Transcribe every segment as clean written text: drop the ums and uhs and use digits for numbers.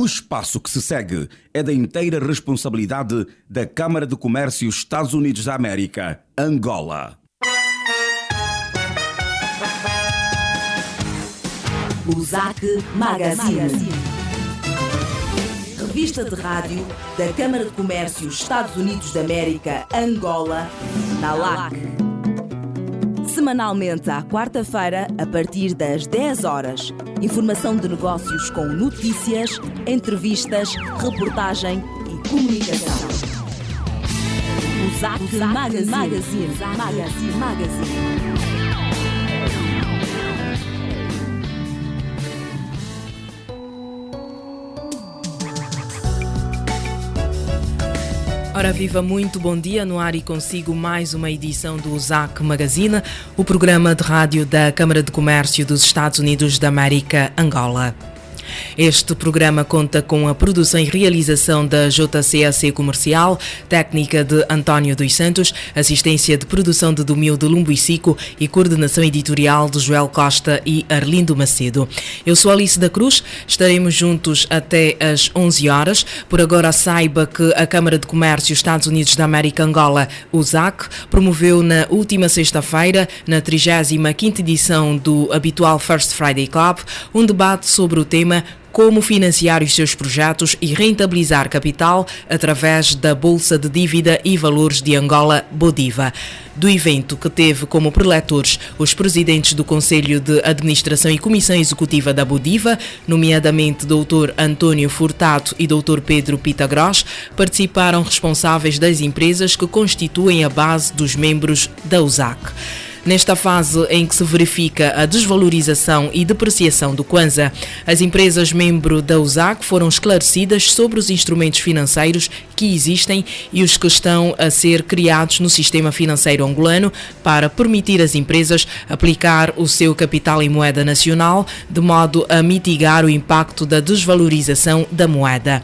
O espaço que se segue é da inteira responsabilidade da Câmara de Comércio Estados Unidos da América, Angola. USAC Magazine. Revista de rádio da Câmara de Comércio Estados Unidos da América, Angola, na LAC. Semanalmente à quarta-feira, a partir das 10 horas. Informação de negócios com notícias, entrevistas, reportagem e comunicação. USAC Magazine. Ora viva, muito bom dia, no ar e consigo mais uma edição do USAC Magazine, o programa de rádio da Câmara de Comércio dos Estados Unidos da América, Angola. Este programa conta com a produção e realização da JCAC Comercial, técnica de António dos Santos, assistência de produção de Domilde Lumbuicico e coordenação editorial de Joel Costa e Arlindo Macedo. Eu sou Alice da Cruz, estaremos juntos até às 11 horas. Por agora saiba que a Câmara de Comércio Estados Unidos da América, Angola, USAC, promoveu na última sexta-feira, na 35ª edição do habitual First Friday Club, um debate sobre o tema como financiar os seus projetos e rentabilizar capital através da Bolsa de Dívida e Valores de Angola, Bodiva. Do evento, que teve como preletores os presidentes do Conselho de Administração e Comissão Executiva da Bodiva, nomeadamente Dr. António Furtado e Dr. Pedro Pitagros, participaram responsáveis das empresas que constituem a base dos membros da USAC. Nesta fase em que se verifica a desvalorização e depreciação do Kwanza, as empresas membro da USAC foram esclarecidas sobre os instrumentos financeiros que existem e os que estão a ser criados no sistema financeiro angolano para permitir às empresas aplicar o seu capital em moeda nacional, de modo a mitigar o impacto da desvalorização da moeda.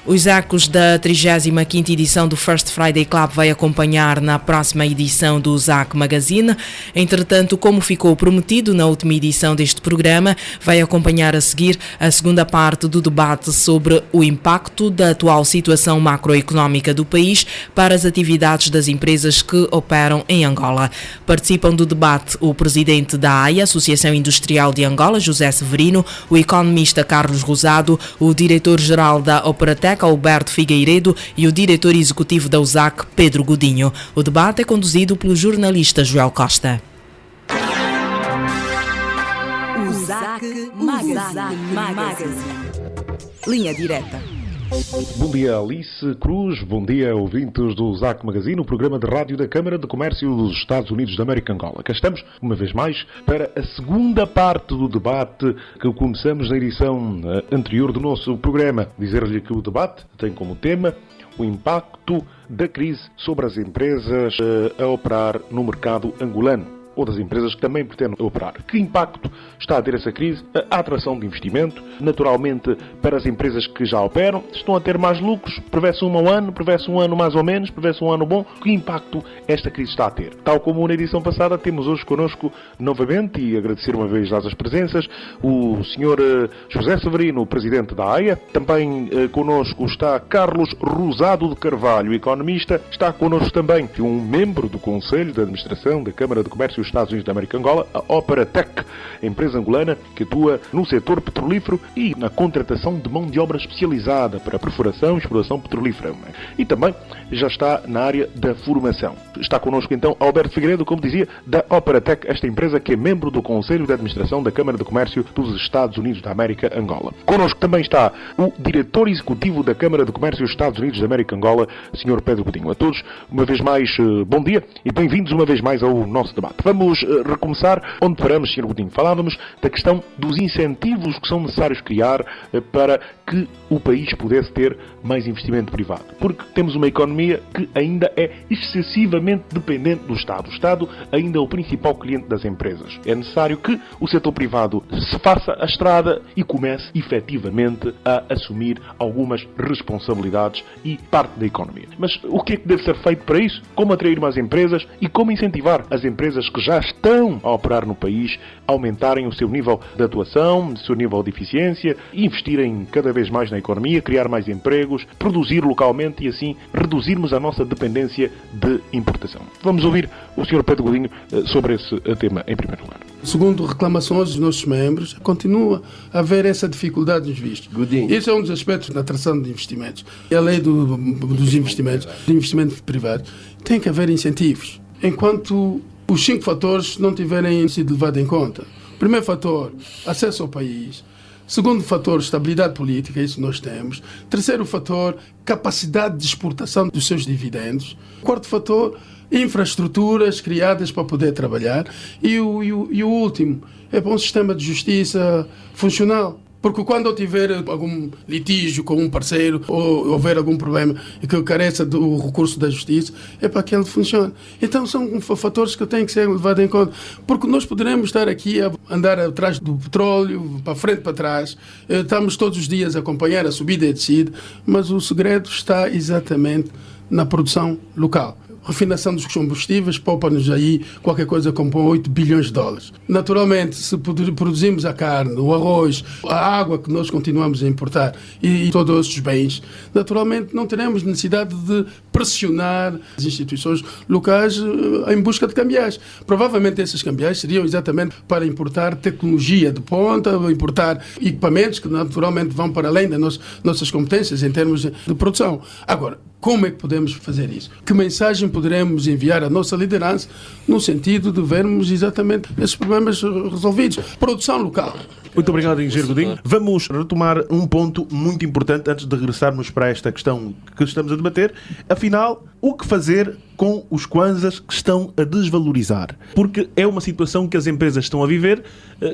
Os ecos da 35ª edição do First Friday Club vai acompanhar na próxima edição do USAC Magazine. Entretanto, como ficou prometido na última edição deste programa, vai acompanhar a seguir a segunda parte do debate sobre o impacto da atual situação macroeconómica do país para as atividades das empresas que operam em Angola. Participam do debate o presidente da AIA, Associação Industrial de Angola, José Severino, o economista Carlos Rosado, o diretor-geral da Operatec, Alberto Figueiredo, e o diretor executivo da USAC, Pedro Godinho. O debate é conduzido pelo jornalista Joel Costa. USAC Magazine. Linha direta. Bom dia, Alice Cruz. Bom dia, ouvintes do USAC Magazine, o programa de rádio da Câmara de Comércio dos Estados Unidos da América, Angola. Cá estamos, uma vez mais, para a segunda parte do debate que começamos na edição anterior do nosso programa. Dizer-lhe que o debate tem como tema o impacto da crise sobre as empresas a operar no mercado angolano, ou das empresas que também pretendem operar. Que impacto está a ter essa crise? A atração de investimento, naturalmente, para as empresas que já operam, estão a ter mais lucros, prevê-se um ano mais ou menos, prevê-se um ano bom. Que impacto esta crise está a ter? Tal como na edição passada, temos hoje connosco novamente, e agradecer uma vez as presenças, o Sr. José Severino, presidente da AIA. Também connosco está Carlos Rosado de Carvalho, economista. Está connosco também um membro do Conselho de Administração da Câmara de Comércio Estados Unidos da América, Angola, a Operatec, empresa angolana que atua no setor petrolífero e na contratação de mão de obra especializada para perfuração e exploração petrolífera. E também já está na área da formação. Está connosco então Alberto Figueiredo, como dizia, da Operatec, esta empresa que é membro do Conselho de Administração da Câmara de Comércio dos Estados Unidos da América, Angola. Connosco também está o diretor executivo da Câmara de Comércio dos Estados Unidos da América, Angola, Sr. Pedro Godinho. A todos, uma vez mais, bom dia e bem-vindos uma vez mais ao nosso debate. Vamos recomeçar onde paramos, Sr. Godinho. Falávamos da questão dos incentivos que são necessários criar para que o país pudesse ter mais investimento privado. Porque temos uma economia que ainda é excessivamente dependente do Estado. O Estado ainda é o principal cliente das empresas. É necessário que o setor privado se faça a estrada e comece efetivamente a assumir algumas responsabilidades e parte da economia. Mas o que é que deve ser feito para isso? Como atrair mais empresas e como incentivar as empresas que já estão a operar no país aumentarem o seu nível de atuação, o seu nível de eficiência, investirem cada vez mais na economia, criar mais empregos, produzir localmente e assim reduzirmos a nossa dependência de importação. Vamos ouvir o Sr. Pedro Godinho sobre esse tema em primeiro lugar. Segundo reclamações dos nossos membros, continua a haver essa dificuldade nos vistos. Esse é um dos aspectos da atração de investimentos. A lei dos investimentos, de investimento privado, tem que haver incentivos. Enquanto os 5 fatores não tiverem sido levados em conta. Primeiro fator, acesso ao país. Segundo fator, estabilidade política, isso nós temos. Terceiro fator, capacidade de exportação dos seus dividendos. Quarto fator, infraestruturas criadas para poder trabalhar. E o último, é para um sistema de justiça funcional. Porque quando eu tiver algum litígio com um parceiro ou houver algum problema e que eu careça do recurso da justiça, é para que ele funcione. Então são fatores que têm que ser levados em conta. Porque nós poderemos estar aqui a andar atrás do petróleo, para frente, para trás. Estamos todos os dias a acompanhar a subida e a descida, mas o segredo está exatamente na produção local. Refinação dos combustíveis poupa-nos aí qualquer coisa como 8 bilhões de dólares. Naturalmente, se produzimos a carne, o arroz, a água que nós continuamos a importar e todos esses bens, naturalmente não teremos necessidade de pressionar as instituições locais em busca de cambiais. Provavelmente esses cambiais seriam exatamente para importar tecnologia de ponta, importar equipamentos que naturalmente vão para além das nossas competências em termos de produção. Agora, como é que podemos fazer isso? Que mensagem poderemos enviar à nossa liderança no sentido de vermos exatamente esses problemas resolvidos? Produção local. Muito obrigado, Engenheiro Godinho. Vamos retomar um ponto muito importante antes de regressarmos para esta questão que estamos a debater. Afinal, o que fazer com os kwanzas que estão a desvalorizar? Porque é uma situação que as empresas estão a viver.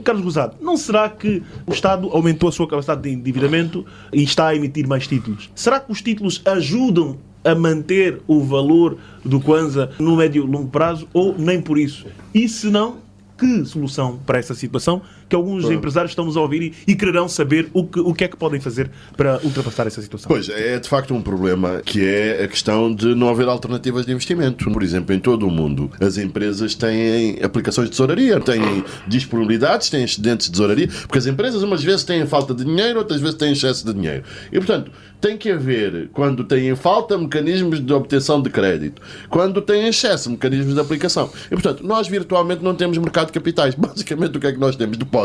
Carlos Rosado, não será que o Estado aumentou a sua capacidade de endividamento e está a emitir mais títulos? Será que os títulos ajudam a manter o valor do kwanza no médio e longo prazo ou nem por isso? E se não, que solução para essa situação que alguns empresários estão-nos a ouvir e quererão saber o que é que podem fazer para ultrapassar essa situação? Pois, é de facto um problema que é a questão de não haver alternativas de investimento. Por exemplo, em todo o mundo, as empresas têm aplicações de tesouraria, têm disponibilidades, têm excedentes de tesouraria, porque as empresas umas vezes têm falta de dinheiro, outras vezes têm excesso de dinheiro. E, portanto, tem que haver, quando têm falta, mecanismos de obtenção de crédito. Quando têm excesso, mecanismos de aplicação. E, portanto, nós virtualmente não temos mercado de capitais. Basicamente, o que é que nós temos? Depósitos.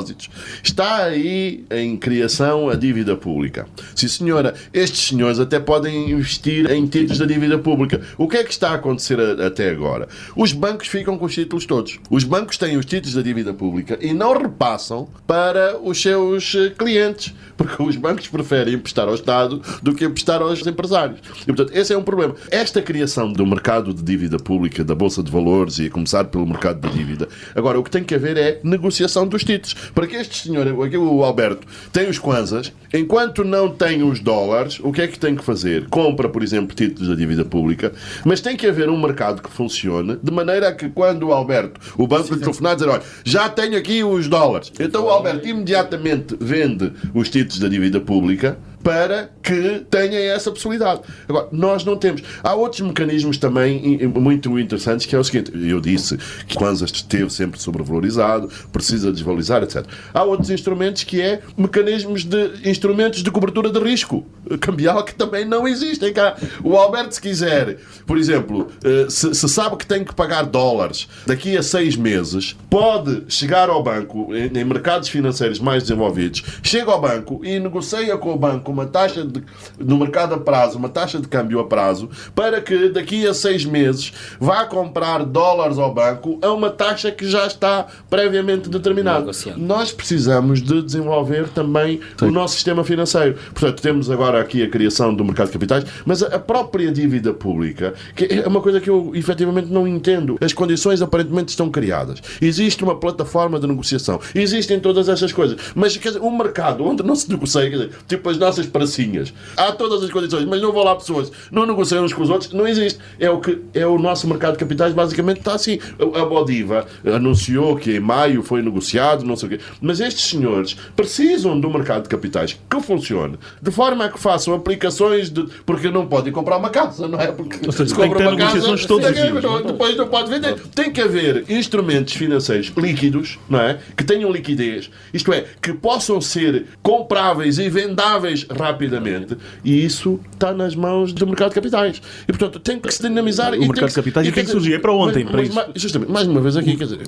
Está aí em criação a dívida pública. Sim, senhora, estes senhores até podem investir em títulos da dívida pública. O que é que está a acontecer até agora? Os bancos ficam com os títulos todos. Os bancos têm os títulos da dívida pública e não repassam para os seus clientes, porque os bancos preferem emprestar ao Estado do que emprestar aos empresários. E, portanto, esse é um problema. Esta criação do mercado de dívida pública, da Bolsa de Valores, e a começar pelo mercado da dívida, agora o que tem que haver é negociação dos títulos. Para que este senhor, aqui o Alberto, tem os kwanzas, enquanto não tem os dólares, o que é que tem que fazer? Compra, por exemplo, títulos da dívida pública, mas tem que haver um mercado que funcione, de maneira que quando o Alberto, o banco lhe telefonar e dizer, olha, já tenho aqui os dólares. Então o Alberto imediatamente vende os títulos da dívida pública para que tenha essa possibilidade. Agora, nós não temos. Há outros mecanismos também muito interessantes, que é o seguinte, eu disse que o kwanza esteve sempre sobrevalorizado, precisa desvalorizar, etc. Há outros instrumentos que é instrumentos de cobertura de risco cambial que também não existem cá. O Alberto, se quiser, por exemplo, se sabe que tem que pagar dólares daqui a 6 meses, pode chegar ao banco, em mercados financeiros mais desenvolvidos, chega ao banco e negocia com o banco uma taxa no mercado a prazo, uma taxa de câmbio a prazo, para que daqui a 6 meses vá comprar dólares ao banco a uma taxa que já está previamente determinada. Nós precisamos de desenvolver também o nosso sistema financeiro. Portanto, temos agora aqui a criação do mercado de capitais, mas a própria dívida pública, que é uma coisa que eu efetivamente não entendo. As condições aparentemente estão criadas. Existe uma plataforma de negociação. Existem todas essas coisas. Mas, quer dizer, um mercado onde não se negocia, quer dizer, tipo as nossas as pracinhas. Há todas as condições, mas não vão lá pessoas, não negociam uns com os outros, não existe. É o nosso mercado de capitais, basicamente está assim. A Bodiva anunciou que em maio foi negociado, não sei o quê. Mas estes senhores precisam do mercado de capitais que funcione, de forma a que façam aplicações porque não podem comprar uma casa, não é? Porque ou seja, se tem que ter compra uma casa, negociações todos os dias. depois não pode vender. Tem que haver instrumentos financeiros líquidos, não é? Que tenham liquidez, isto é, que possam ser compráveis e vendáveis rapidamente, e isso está nas mãos do mercado de capitais. E, portanto, tem que se dinamizar. O mercado de capitais tem que surgir. É para ontem, para isso. Justamente, mais uma vez aqui, quer dizer,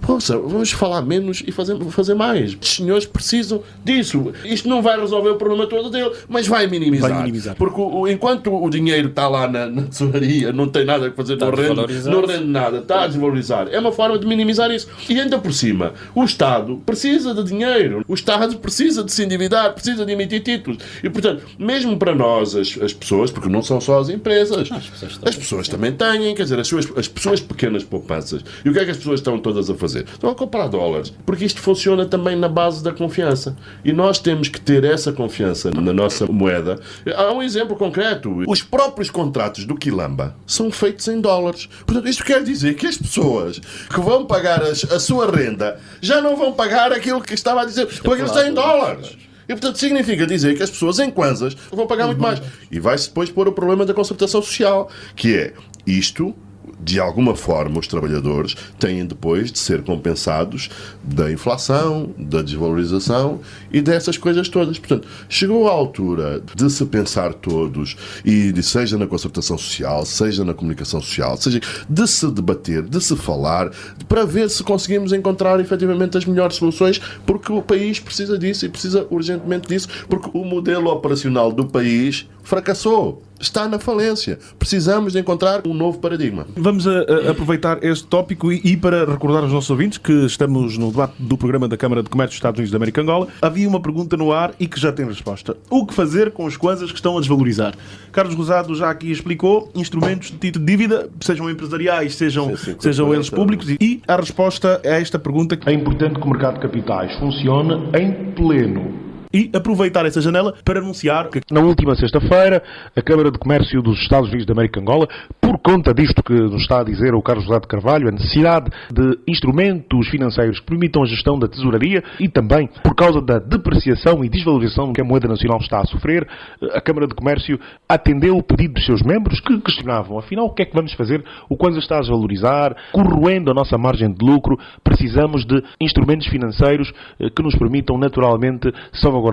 poxa, vamos falar menos e fazer mais. Os senhores precisam disso. Isto não vai resolver o problema todo dele, mas vai minimizar. Porque enquanto o dinheiro está lá na tesouraria, não tem nada a fazer, não rende nada, está a desvalorizar. É uma forma de minimizar isso. E ainda por cima, o Estado precisa de dinheiro. O Estado precisa de se endividar, precisa de emitir títulos. E, portanto, mesmo para nós, as pessoas, porque não são só as empresas, as pessoas também têm, quer dizer, as pessoas pequenas poupanças. E o que é que as pessoas estão todas a fazer? Estão a comprar dólares. Porque isto funciona também na base da confiança. E nós temos que ter essa confiança na nossa moeda. Há um exemplo concreto. Os próprios contratos do Quilamba são feitos em dólares. Portanto, isto quer dizer que as pessoas que vão pagar a sua renda já não vão pagar aquilo que estava a dizer, porque eles têm dólares. E, portanto, significa dizer que as pessoas em Kwanzas vão pagar muito mais. E vai-se depois pôr o problema da concertação social, que é isto. De alguma forma, os trabalhadores têm depois de ser compensados da inflação, da desvalorização e dessas coisas todas. Portanto, chegou a altura de se pensar todos, e seja na concertação social, seja na comunicação social, seja de se debater, de se falar, para ver se conseguimos encontrar efetivamente as melhores soluções, porque o país precisa disso e precisa urgentemente disso, porque o modelo operacional do país fracassou. Está na falência. Precisamos de encontrar um novo paradigma. Vamos aproveitar este tópico e para recordar aos nossos ouvintes que estamos no debate do programa da Câmara de Comércio dos Estados Unidos da América Angola. Havia uma pergunta no ar e que já tem resposta. O que fazer com os kwanzas que estão a desvalorizar? Carlos Rosado já aqui explicou instrumentos de título de dívida, sejam empresariais, sejam eles públicos, e a resposta a esta pergunta é importante que o mercado de capitais funcione em pleno. E aproveitar essa janela para anunciar que na última sexta-feira a Câmara de Comércio dos Estados Unidos da América Angola, por conta disto que nos está a dizer o Carlos Rosado Carvalho, a necessidade de instrumentos financeiros que permitam a gestão da tesouraria e também por causa da depreciação e desvalorização que a moeda nacional está a sofrer, a Câmara de Comércio atendeu o pedido dos seus membros que questionavam, afinal, o que é que vamos fazer? O Kwanza está a desvalorizar, corroendo a nossa margem de lucro, precisamos de instrumentos financeiros que nos permitam naturalmente salvaguardar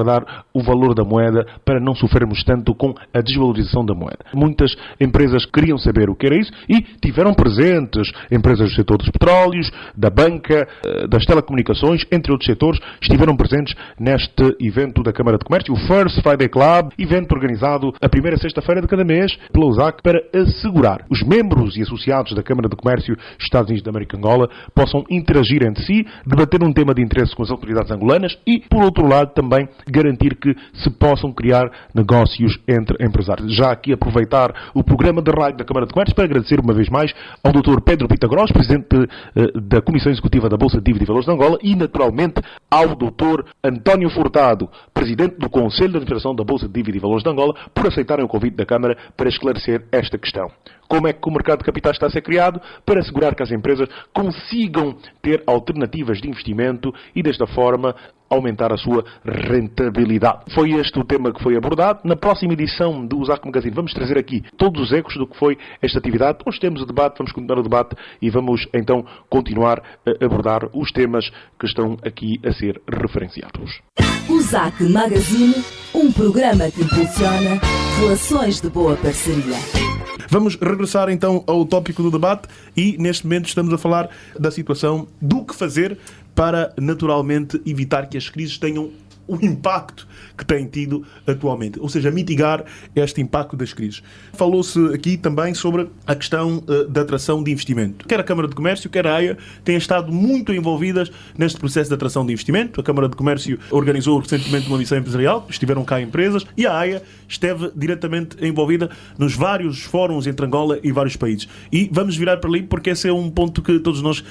o valor da moeda para não sofrermos tanto com a desvalorização da moeda. Muitas empresas queriam saber o que era isso e tiveram presentes empresas do setor dos petróleos, da banca, das telecomunicações, entre outros setores, estiveram presentes neste evento da Câmara de Comércio, o First Friday Club, evento organizado a primeira sexta-feira de cada mês pela USAC para assegurar os membros e associados da Câmara de Comércio Estados Unidos da América Angola possam interagir entre si, debater um tema de interesse com as autoridades angolanas e, por outro lado, também garantir que se possam criar negócios entre empresários. Já aqui aproveitar o programa de rádio da Câmara de Comércio para agradecer uma vez mais ao Dr. Pedro Pitagros, Presidente da Comissão Executiva da Bolsa de Dívida e Valores de Angola, e naturalmente ao Dr. António Furtado, Presidente do Conselho de Administração da Bolsa de Dívida e Valores de Angola, por aceitarem o convite da Câmara para esclarecer esta questão. Como é que o mercado de capitais está a ser criado? Para assegurar que as empresas consigam ter alternativas de investimento e, desta forma, aumentar a sua rentabilidade. Foi este o tema que foi abordado. Na próxima edição do USAC Magazine vamos trazer aqui todos os ecos do que foi esta atividade. Hoje temos o debate, vamos continuar o debate e vamos então continuar a abordar os temas que estão aqui a ser referenciados. USAC Magazine, um programa que impulsiona relações de boa parceria. Vamos regressar então ao tópico do debate e neste momento estamos a falar da situação do que fazer para naturalmente evitar que as crises tenham o impacto que têm tido atualmente, ou seja, mitigar este impacto das crises. Falou-se aqui também sobre a questão da atração de investimento. Quer a Câmara de Comércio, quer a AIA têm estado muito envolvidas neste processo de atração de investimento. A Câmara de Comércio organizou recentemente uma missão empresarial, estiveram cá empresas, e a AIA esteve diretamente envolvida nos vários fóruns entre Angola e vários países. E vamos virar para ali porque esse é um ponto que todos nós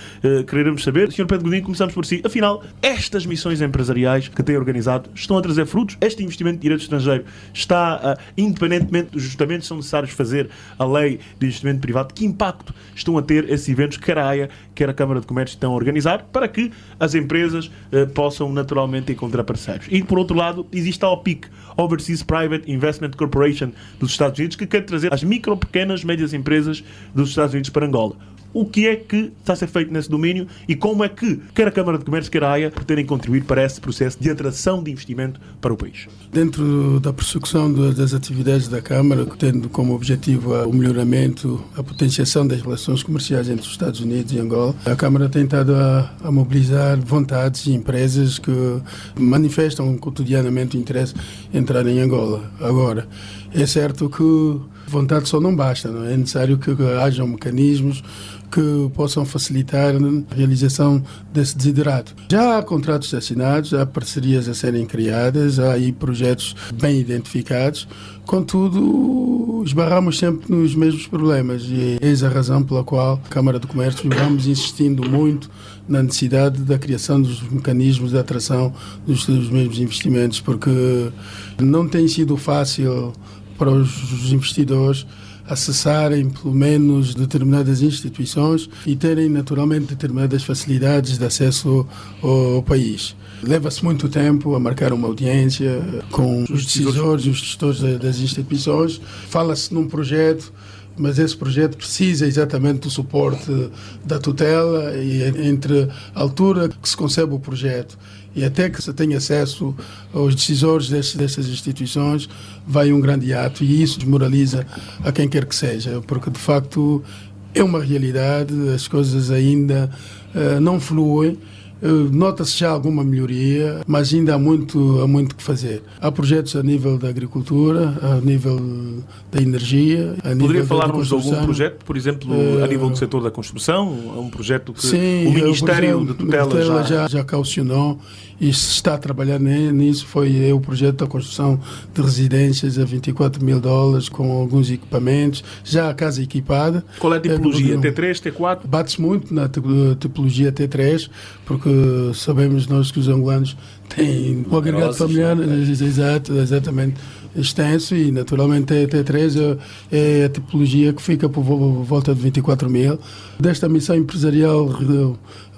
queremos saber. Sr. Pedro Godinho, começamos por si. Afinal, estas missões empresariais que têm organizado organizado, estão a trazer frutos. Este investimento de direito estrangeiro está, independentemente dos ajustamentos que são necessários fazer à lei de investimento privado, que impacto estão a ter esses eventos, quer a AIA, quer a Câmara de Comércio estão a organizar, para que as empresas possam naturalmente encontrar parceiros. E, por outro lado, existe a OPIC, Overseas Private Investment Corporation dos Estados Unidos, que quer trazer as micro, pequenas, médias empresas dos Estados Unidos para Angola. O que é que está a ser feito nesse domínio e como é que quer a Câmara de Comércio, quer a AIA, pretendem contribuir para esse processo de atração de investimento para o país? Dentro da prossecução das atividades da Câmara, tendo como objetivo o melhoramento, a potenciação das relações comerciais entre os Estados Unidos e Angola, a Câmara tem estado a mobilizar vontades e empresas que manifestam cotidianamente o interesse em entrar em Angola. Agora, é certo que vontade só não basta, não é? É necessário que hajam mecanismos que possam facilitar a realização desse desiderato. Já há contratos assinados, há parcerias a serem criadas, há aí projetos bem identificados, contudo, esbarramos sempre nos mesmos problemas e eis a razão pela qual a Câmara de Comércio vamos insistindo muito na necessidade da criação dos mecanismos de atração dos mesmos investimentos, porque não tem sido fácil para os investidores acessarem pelo menos determinadas instituições e terem naturalmente determinadas facilidades de acesso ao país. Leva-se muito tempo a marcar uma audiência com os decisores e os gestores das instituições. Fala-se num projeto, mas esse projeto precisa exatamente do suporte da tutela e entre a altura que se concebe o projeto e até que se tenha acesso aos decisores destas instituições, vai um grande ato e isso desmoraliza a quem quer que seja, porque de facto é uma realidade, as coisas ainda não fluem. Nota-se já alguma melhoria, mas ainda há muito que fazer. Há projetos a nível da agricultura, a nível da energia, a nível Poderia falar-nos de construção. algum projeto, por exemplo, a nível do setor da construção? É um projeto que sim, o Ministério de Tutela já caucionou e se está a trabalhar nisso. Foi o projeto da construção de residências a $24 mil com alguns equipamentos, já a casa equipada. Qual é a tipologia? T3, T4? Bate-se muito na tipologia T3, porque sabemos nós que os angolanos têm um agregado familiar exatamente extenso e naturalmente a T3 é a tipologia que fica por volta de 24 mil. Desta missão empresarial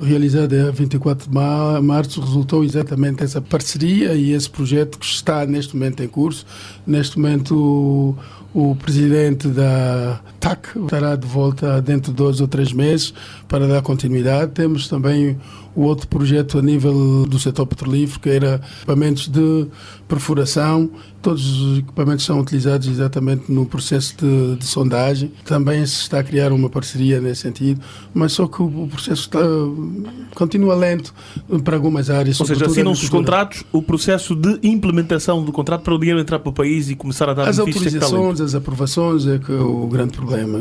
realizada a 24 de março resultou exatamente essa parceria e esse projeto que está neste momento em curso. Neste momento o presidente da TAC estará de volta dentro de 2 ou 3 meses para dar continuidade. Temos também o outro projeto a nível do setor petrolífero, que era equipamentos de perfuração. Todos os equipamentos são utilizados exatamente no processo de sondagem. Também se está a criar uma parceria nesse sentido, mas só que o processo continua lento para algumas áreas. Ou seja, assinam-se os contratos, o processo de implementação do contrato para o dinheiro entrar para o país e começar a dar as benefícios. autorizações, as aprovações é que é o grande problema.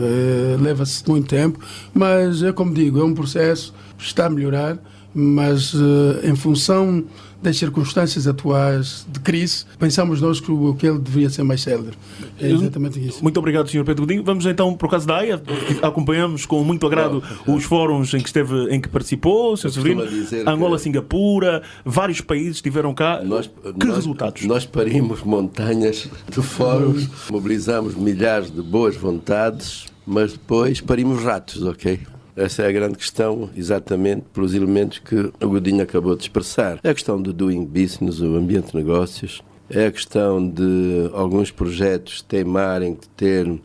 Leva-se muito tempo, mas é como digo, é um processo que está a melhorar, mas em função das circunstâncias atuais de crise, pensamos nós que ele deveria ser mais célere. É exatamente isso. Muito obrigado, Sr. Pedro Godinho. Vamos então para o caso da AIA. Acompanhamos com muito agrado os fóruns em que participou, Sr. Severino, Angola, Singapura, vários países estiveram cá. Que resultados? Nós parimos montanhas de fóruns, mobilizamos milhares de boas vontades, mas depois parimos ratos, ok? Essa é a grande questão, exatamente pelos elementos que o Godinho acabou de expressar. É a questão do doing business, o ambiente de negócios, é a questão de alguns projetos teimarem de ter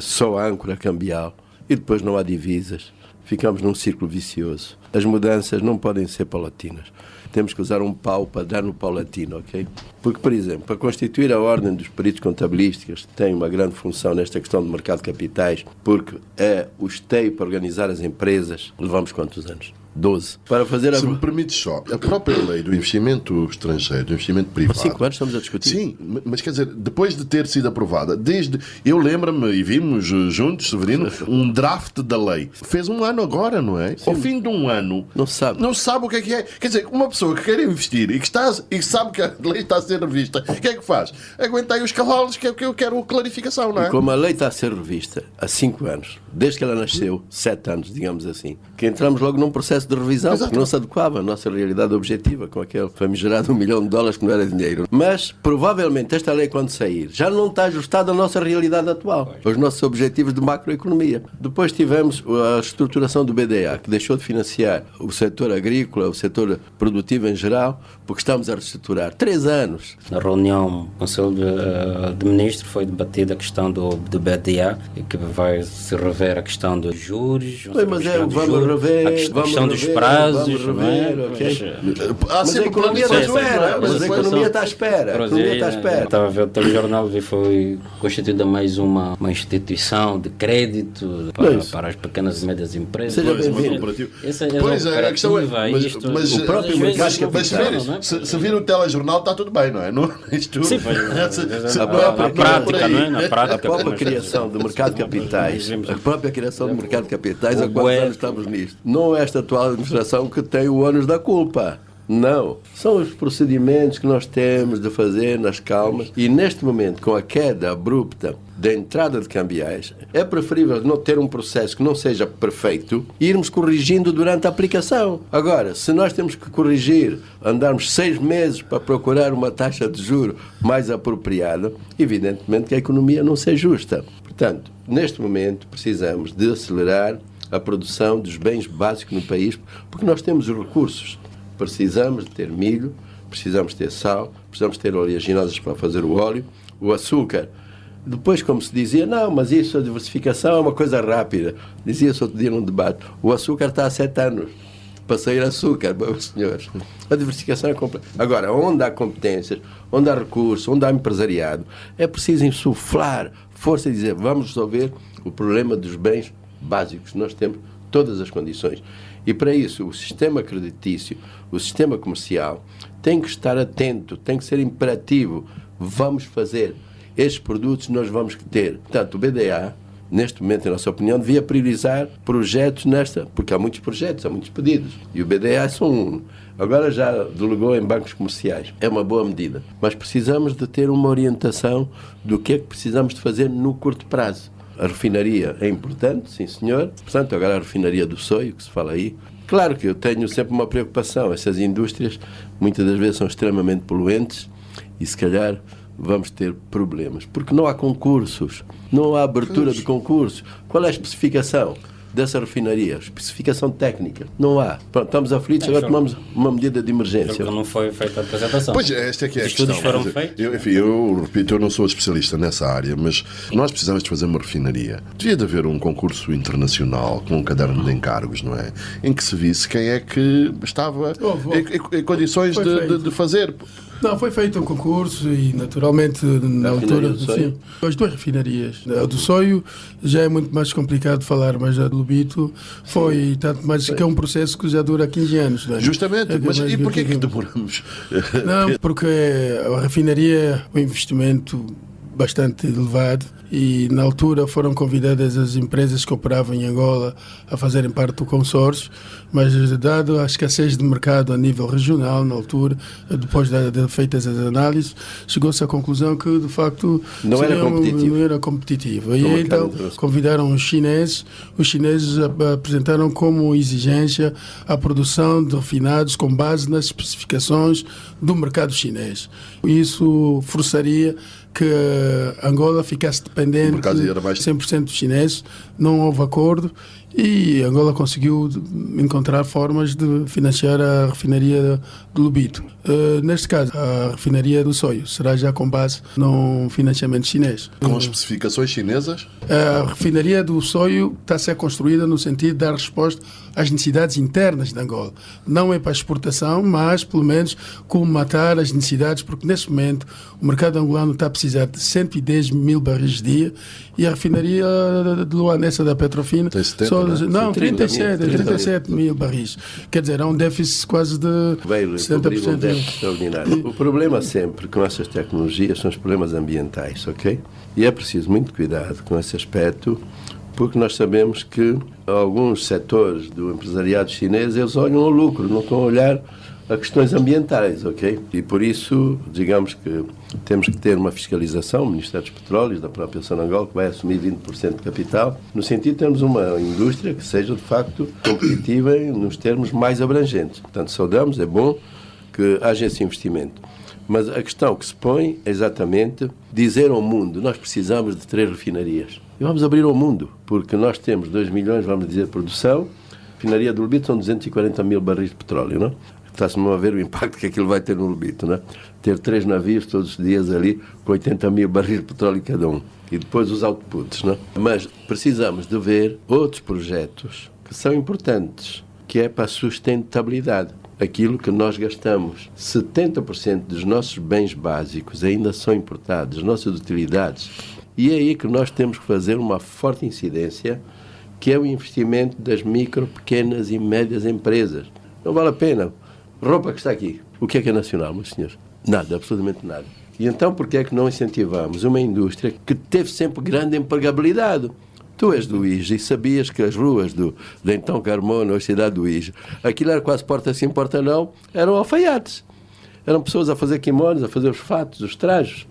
só a âncora cambial e depois não há divisas. Ficamos num círculo vicioso. As mudanças não podem ser paulatinas. Temos que usar um pau para dar no paulatino, ok? Porque, por exemplo, para constituir a ordem dos peritos contabilísticos, que tem uma grande função nesta questão do mercado de capitais, porque é o esteio para organizar as empresas, levamos quantos anos? 12. Para fazer Se me permites só, a própria lei do investimento estrangeiro, do investimento privado... 5 anos estamos a discutir. Sim, mas quer dizer, depois de ter sido aprovada, eu lembro-me, e vimos juntos, Severino, um draft da lei. Fez um ano agora, não é? Sim. Ao fim de um ano... Não sabe o que é. Quer dizer, uma pessoa que quer investir e que sabe que a lei está a ser revista, o que é que faz? Aguenta aí os cavalos, que é o que eu quero clarificação, não é? E como a lei está a ser revista há 5 anos, desde que ela nasceu, 7 anos, digamos assim, que entramos logo num processo de revisão, porque não se adequava à nossa realidade objetiva com aquele famigerado $1 milhão que não era dinheiro. Mas, provavelmente, esta lei, quando sair, já não está ajustada à nossa realidade atual, aos nossos objetivos de macroeconomia. Depois tivemos a estruturação do BDA, que deixou de financiar o setor agrícola, o setor produtivo em geral, porque estamos a reestruturar. 3 anos. Na reunião do Conselho de Ministros foi debatida a questão do BDA, e que vai se rever a questão dos juros, vamos rever, a questão dos prazos, mas a economia está à espera. Mas a economia está à espera. Estava a ver o telejornal e foi constituída mais uma instituição de crédito para as pequenas e médias empresas. Seja bem-vindo. Pois é, a questão é, mas o próprio mercado de capitais. Se vir o telejornal está tudo bem, não é? Isto, sim, na prática, não é? Na prática, a própria criação do mercado de capitais, há 4 anos estamos nisto. Não é esta atual administração que tem o ônus da culpa. Não. São os procedimentos que nós temos de fazer nas calmas, e neste momento, com a queda abrupta da entrada de cambiais, é preferível não ter um processo que não seja perfeito e irmos corrigindo durante a aplicação. Agora, se nós temos que corrigir, andarmos 6 meses para procurar uma taxa de juro mais apropriada, evidentemente que a economia não se ajusta. Portanto, neste momento, precisamos de acelerar a produção dos bens básicos no país, porque nós temos os recursos. Precisamos de ter milho, precisamos ter sal, precisamos ter oleaginosas para fazer o óleo, o açúcar. Depois, como se dizia, não, mas isso, a diversificação é uma coisa rápida. Dizia-se outro dia num debate, o açúcar está há 7 anos para sair açúcar, meus senhores. A diversificação é complexa. Agora, onde há competências, onde há recursos, onde há empresariado, é preciso insuflar força e dizer, vamos resolver o problema dos bens básicos. Nós temos todas as condições. E para isso, o sistema creditício, o sistema comercial, tem que estar atento, tem que ser imperativo. Vamos fazer. Estes produtos nós vamos ter. Portanto, o BDA, neste momento, em nossa opinião, devia priorizar projetos porque há muitos projetos, há muitos pedidos. E o BDA é só um. Agora já delegou em bancos comerciais. É uma boa medida. Mas precisamos de ter uma orientação do que é que precisamos de fazer no curto prazo. A refinaria é importante, sim senhor. Portanto, agora a refinaria do Soio, que se fala aí. Claro que eu tenho sempre uma preocupação. Essas indústrias, muitas das vezes, são extremamente poluentes e, se calhar, vamos ter problemas. Porque não há concursos, não há abertura de concursos. Qual é a especificação dessa refinaria? Especificação técnica. Não há. Pronto, estamos aflitos, agora tomamos uma medida de emergência. Não foi feita a apresentação. Pois, esta é que é a questão. Os estudos foram feitos? Eu repito, eu não sou especialista nessa área, mas nós precisamos de fazer uma refinaria. Devia de haver um concurso internacional com um caderno de encargos, não é? Em que se visse quem é que estava em condições de fazer. Não, foi feito um concurso e, naturalmente, na altura, sim, as 2 refinarias. A do Soio já é muito mais complicado de falar, mas a do Lubito foi tanto mais que é um processo que já dura 15 anos. Não é? Justamente, mas e porquê que demoramos? Não, porque a refinaria é um investimento bastante elevado e na altura foram convidadas as empresas que operavam em Angola a fazerem parte do consórcio, mas dado a escassez de mercado a nível regional na altura, depois de feitas as análises, chegou-se à conclusão que de facto não era competitivo. E então convidaram os chineses apresentaram como exigência a produção de refinados com base nas especificações do mercado chinês. Isso forçaria que Angola ficasse dependente 100% chinês, não houve acordo e Angola conseguiu encontrar formas de financiar a refinaria do Lubito. Neste caso, a refinaria do Soio será já com base num financiamento chinês. Com especificações chinesas? A refinaria do Soio está a ser construída no sentido de dar resposta às necessidades internas de Angola. Não é para exportação, mas pelo menos colmatar as necessidades, porque neste momento o mercado angolano está a precisar de 110 mil barris dia e a refinaria de Luanessa da Petrofina tem 70, não, 37 mil barris. Quer dizer, há um déficit quase de 70%. Extraordinário. O problema sempre com essas tecnologias são os problemas ambientais, ok? E é preciso muito cuidado com esse aspecto, porque nós sabemos que alguns setores do empresariado chinês, eles olham ao lucro, não estão a olhar a questões ambientais, ok? E por isso, digamos que temos que ter uma fiscalização, o Ministério dos Petróleos, da própria Sonangol, que vai assumir 20% de capital, no sentido de termos uma indústria que seja, de facto, competitiva nos termos mais abrangentes. Portanto, saudamos, é bom que haja esse investimento. Mas a questão que se põe é exatamente dizer ao mundo, nós precisamos de 3 refinarias. E vamos abrir ao mundo, porque nós temos 2 milhões, vamos dizer, de produção. A refinaria do Lubito são 240 mil barris de petróleo, não? Está-se a ver o impacto que aquilo vai ter no Lubito, não é? Ter 3 navios todos os dias ali com 80 mil barris de petróleo cada um. E depois os outputs, não é? Mas precisamos de ver outros projetos que são importantes, que é para a sustentabilidade. Aquilo que nós gastamos, 70% dos nossos bens básicos ainda são importados, as nossas utilidades. E é aí que nós temos que fazer uma forte incidência, que é o investimento das micro, pequenas e médias empresas. Não vale a pena. Roupa que está aqui. O que é nacional, meus senhores? Nada, absolutamente nada. E então, por que é que não incentivamos uma indústria que teve sempre grande empregabilidade? Tu és do IJ e sabias que as ruas de então Carmona, a cidade do IJ, aquilo era quase porta sim, porta não, eram alfaiates. Eram pessoas a fazer kimonos, a fazer os fatos, os trajes.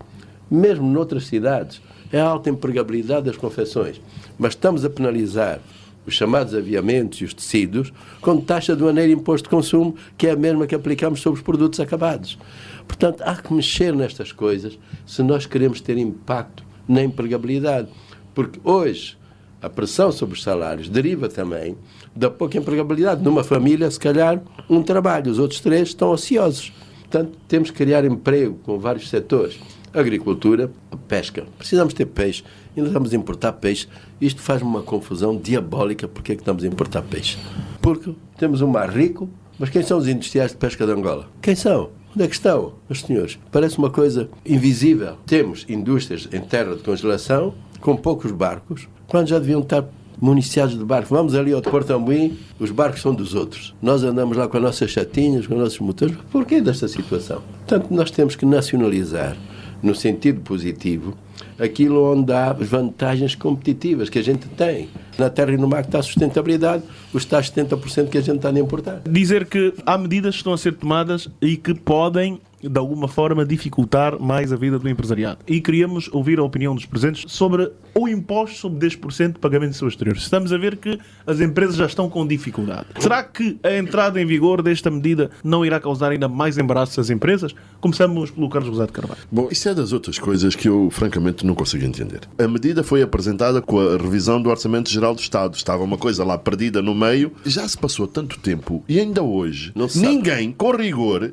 Mesmo noutras cidades, é a alta empregabilidade das confecções. Mas estamos a penalizar os chamados aviamentos e os tecidos com taxa aduaneira e imposto de consumo, que é a mesma que aplicamos sobre os produtos acabados. Portanto, há que mexer nestas coisas se nós queremos ter impacto na empregabilidade. Porque hoje a pressão sobre os salários deriva também da pouca empregabilidade. Numa família, se calhar, um trabalho, os outros 3 estão ociosos. Portanto, temos que criar emprego com vários setores. Agricultura, pesca. Precisamos ter peixe. Ainda estamos a importar peixe. Isto faz-me uma confusão diabólica. Porque é que estamos a importar peixe? Porque temos um mar rico, mas quem são os industriais de pesca de Angola? Quem são? Onde é que estão, meus senhores? Parece uma coisa invisível. Temos indústrias em terra de congelação, com poucos barcos, quando já deviam estar municiados de barcos. Vamos ali ao de Porto Ambuim, os barcos são dos outros. Nós andamos lá com as nossas chatinhas, com os nossos motores. Porquê desta situação? Portanto, nós temos que nacionalizar, no sentido positivo, aquilo onde há as vantagens competitivas que a gente tem. Na terra e no mar que está a sustentabilidade, os tais 70% que a gente está a importar. Dizer que há medidas que estão a ser tomadas e que podem, de alguma forma, dificultar mais a vida do empresariado. E queríamos ouvir a opinião dos presentes sobre o imposto sobre 10% de pagamento de seu exterior. Estamos a ver que as empresas já estão com dificuldade. Será que a entrada em vigor desta medida não irá causar ainda mais embaraços às empresas? Começamos pelo Carlos Rosado Carvalho. Bom, isso é das outras coisas que eu, francamente, não consigo entender. A medida foi apresentada com a revisão do Orçamento Geral do Estado. Estava uma coisa lá perdida no meio. Já se passou tanto tempo e ainda hoje ninguém, com rigor,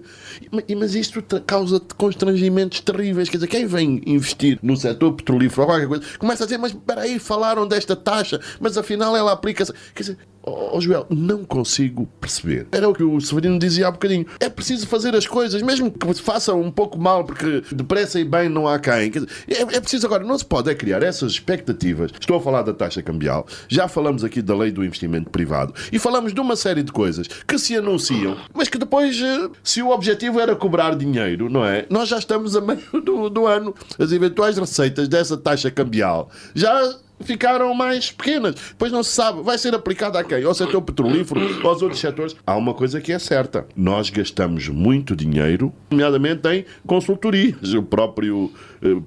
mas isto causa constrangimentos terríveis. Quer dizer, quem vem investir no setor petrolífero ou qualquer coisa, começa a dizer, mas espera aí, falaram desta taxa, mas afinal ela aplica-se. Quer dizer, Joel, não consigo perceber. Era o que o Severino dizia há bocadinho. É preciso fazer as coisas, mesmo que se façam um pouco mal, porque depressa e bem não há quem. Quer dizer, é preciso agora, não se pode criar essas expectativas. Estou a falar da taxa cambial, já falamos aqui da lei do investimento privado e falamos de uma série de coisas que se anunciam, mas que depois, se o objetivo era cobrar dinheiro, não é? Nós já estamos a meio do ano. As eventuais receitas dessa taxa cambial já ficaram mais pequenas. Depois não se sabe, vai ser aplicada a quem? Ao setor petrolífero, aos outros setores? Há uma coisa que é certa. Nós gastamos muito dinheiro, nomeadamente em consultorias. O próprio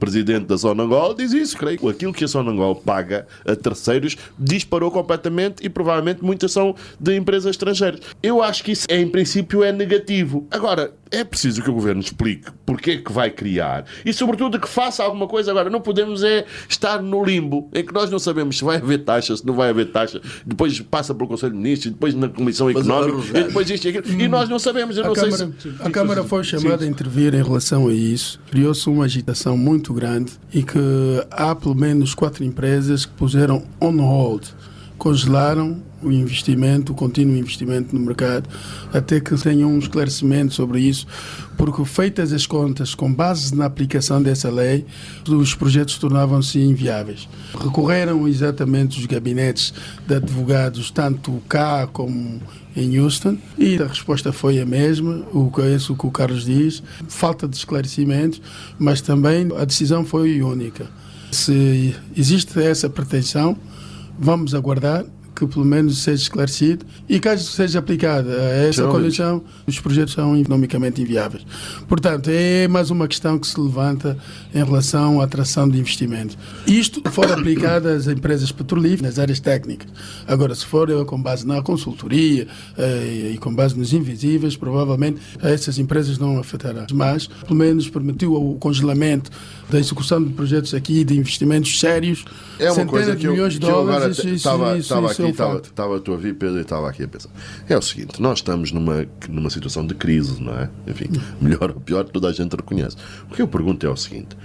presidente da Sonangol diz isso, creio. Aquilo que a Sonangol paga a terceiros disparou completamente e provavelmente muitas são de empresas estrangeiras. Eu acho que isso, em princípio, é negativo. Agora, é preciso que o governo explique porque é que vai criar e, sobretudo, que faça alguma coisa. Agora, não podemos estar no limbo em que nós não sabemos se vai haver taxa, se não vai haver taxa, depois passa pelo Conselho de Ministros, depois na Comissão Económica, e depois isto e aquilo, e nós não sabemos. Eu não sei a Câmara foi chamada a intervir em relação a isso. Criou-se uma agitação muito grande e que há pelo menos 4 empresas que puseram on hold, congelaram o investimento, o contínuo investimento no mercado, até que tenham um esclarecimento sobre isso, porque feitas as contas com base na aplicação dessa lei, os projetos tornavam-se inviáveis. Recorreram exatamente os gabinetes de advogados, tanto cá como em Houston, e a resposta foi a mesma, isso que o Carlos diz, falta de esclarecimentos, mas também a decisão foi única. Se existe essa pretensão, vamos aguardar que pelo menos seja esclarecido e caso seja aplicada a essa condição, os projetos são economicamente inviáveis. Portanto, é mais uma questão que se levanta em relação à atração de investimentos. Isto for aplicado às empresas petrolíferas, nas áreas técnicas. Agora, se for com base na consultoria e com base nos invisíveis, provavelmente essas empresas não afetarão. Mas, pelo menos, permitiu o congelamento da execução de projetos aqui, de investimentos sérios, é uma coisa que milhões de dólares. Estava a ouvir, Pedro, e estava aqui a pensar. É o seguinte, nós estamos numa situação de crise, não é? Enfim, melhor ou pior, toda a gente reconhece. O que eu pergunto é o seguinte,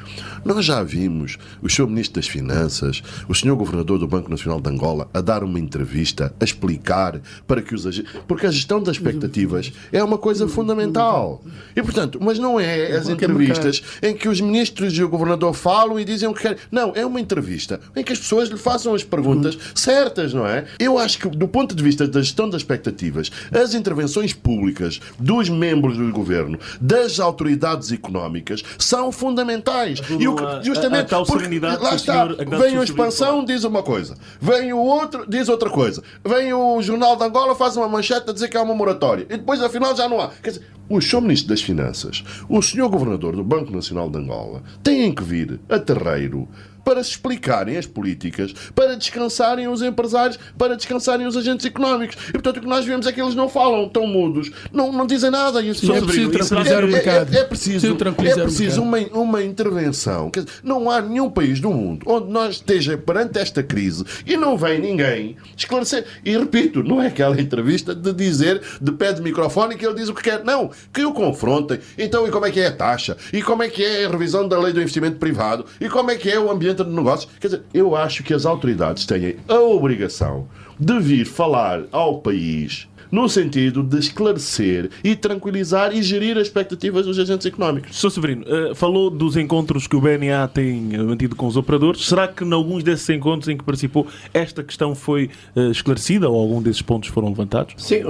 nós já vimos o Sr. Ministro das Finanças, o Sr. Governador do Banco Nacional de Angola a dar uma entrevista, a explicar para que os agentes... Porque a gestão das expectativas é uma coisa fundamental. E, portanto, mas não é as entrevistas em que os ministros e o governador falam e dizem o que querem. Não, é uma entrevista em que as pessoas lhe façam as perguntas certas, não é? Eu acho que, do ponto de vista da gestão das expectativas, as intervenções públicas dos membros do governo, das autoridades económicas, são fundamentais. E o que, justamente, porque lá está, vem a expansão, diz uma coisa, vem o outro, diz outra coisa, vem o Jornal de Angola, faz uma manchete a dizer que há uma moratória, e depois, afinal, já não há. Quer dizer, o Sr. Ministro das Finanças, o Sr. Governador do Banco Nacional de Angola, têm que vir a terreiro para se explicarem as políticas, para descansarem os empresários, para descansarem os agentes económicos. E, portanto, o que nós vemos é que eles não falam, estão mudos, não dizem nada. E é preciso tranquilizar o mercado. É preciso uma intervenção. Quer dizer, não há nenhum país do mundo onde nós esteja perante esta crise e não vem ninguém esclarecer. E, repito, não é aquela entrevista de dizer, de pé de microfone, que ele diz o que quer. Não, que o confrontem. Então, e como é que é a taxa? E como é que é a revisão da lei do investimento privado? E como é que é o ambiente de negócios? Quer dizer, eu acho que as autoridades têm a obrigação de vir falar ao país no sentido de esclarecer e tranquilizar e gerir as expectativas dos agentes económicos. Sr. Severino, falou dos encontros que o BNA tem mantido com os operadores. Será que em alguns desses encontros em que participou esta questão foi esclarecida ou algum desses pontos foram levantados? Sim,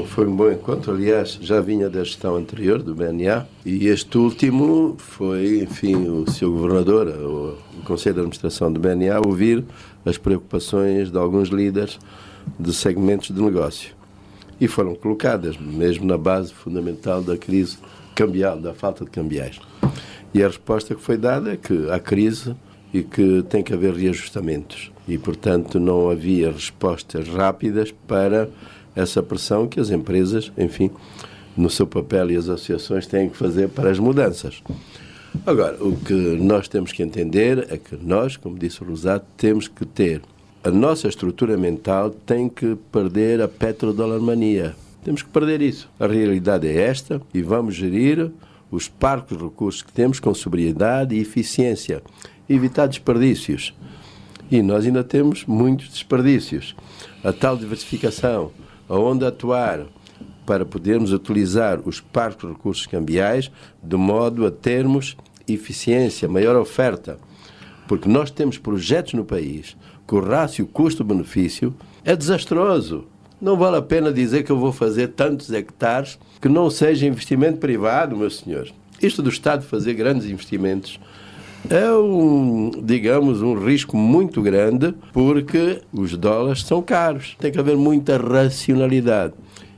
foi um bom encontro. Aliás, já vinha da gestão anterior do BNA e este último foi, enfim, o Sr. Governador, o Conselho de Administração do BNA, ouvir as preocupações de alguns líderes de segmentos de negócio. E foram colocadas mesmo na base fundamental da crise cambial, da falta de cambiais. E a resposta que foi dada é que há crise e que tem que haver reajustamentos. E, portanto, não havia respostas rápidas para essa pressão que as empresas, enfim, no seu papel e as associações têm que fazer para as mudanças. Agora, o que nós temos que entender é que nós, como disse o Rosado, temos que ter a nossa estrutura mental tem que perder a petrodólar-mania. Temos que perder isso. A realidade é esta e vamos gerir os parcos recursos que temos com sobriedade e eficiência. Evitar desperdícios. E nós ainda temos muitos desperdícios. A tal diversificação, aonde atuar para podermos utilizar os parcos recursos cambiais de modo a termos eficiência, maior oferta. Porque nós temos projetos no país que o rácio custo-benefício é desastroso. Não vale a pena dizer que eu vou fazer tantos hectares que não seja investimento privado, meus senhores. Isto do Estado fazer grandes investimentos é digamos, um risco muito grande porque os dólares são caros. Tem que haver muita racionalidade.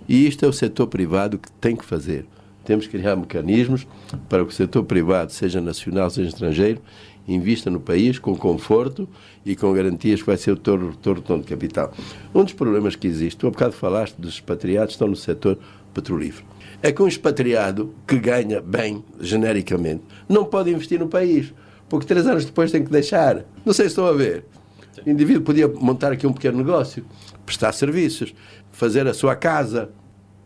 E isto é o setor privado que tem que fazer. Temos que criar mecanismos para que o setor privado, seja nacional, seja estrangeiro, invista no país com conforto e com garantias que vai ser o retorno de capital. Um dos problemas que existe, tu há bocado falaste dos expatriados que estão no setor petrolífero, é que um expatriado que ganha bem, genericamente, não pode investir no país, porque 3 anos depois tem que deixar. Não sei se estão a ver. O indivíduo podia montar aqui um pequeno negócio, prestar serviços, fazer a sua casa.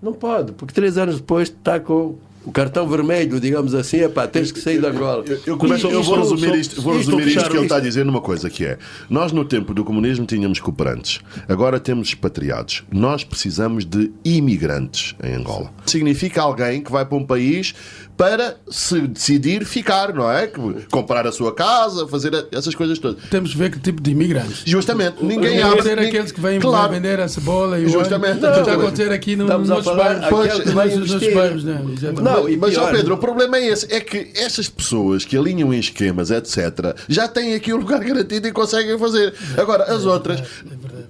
Não pode, porque 3 anos depois está com o cartão vermelho, digamos assim, tens que sair de Angola. Eu vou resumir isto que ele está a dizer numa coisa que é, nós no tempo do comunismo tínhamos cooperantes, agora temos expatriados. Nós precisamos de imigrantes em Angola. Significa alguém que vai para um país para se decidir ficar, não é? Comprar a sua casa, fazer essas coisas todas. Temos de ver que tipo de imigrantes. Justamente. Ninguém abre... Ser aqueles que vêm vender a cebola e o justamente. Óleo. Está a acontecer aqui nos bairros. Não, mas, Pedro, o problema é esse. É que essas pessoas que alinham em esquemas, etc., já têm aqui um lugar garantido e conseguem fazer. Agora, as outras...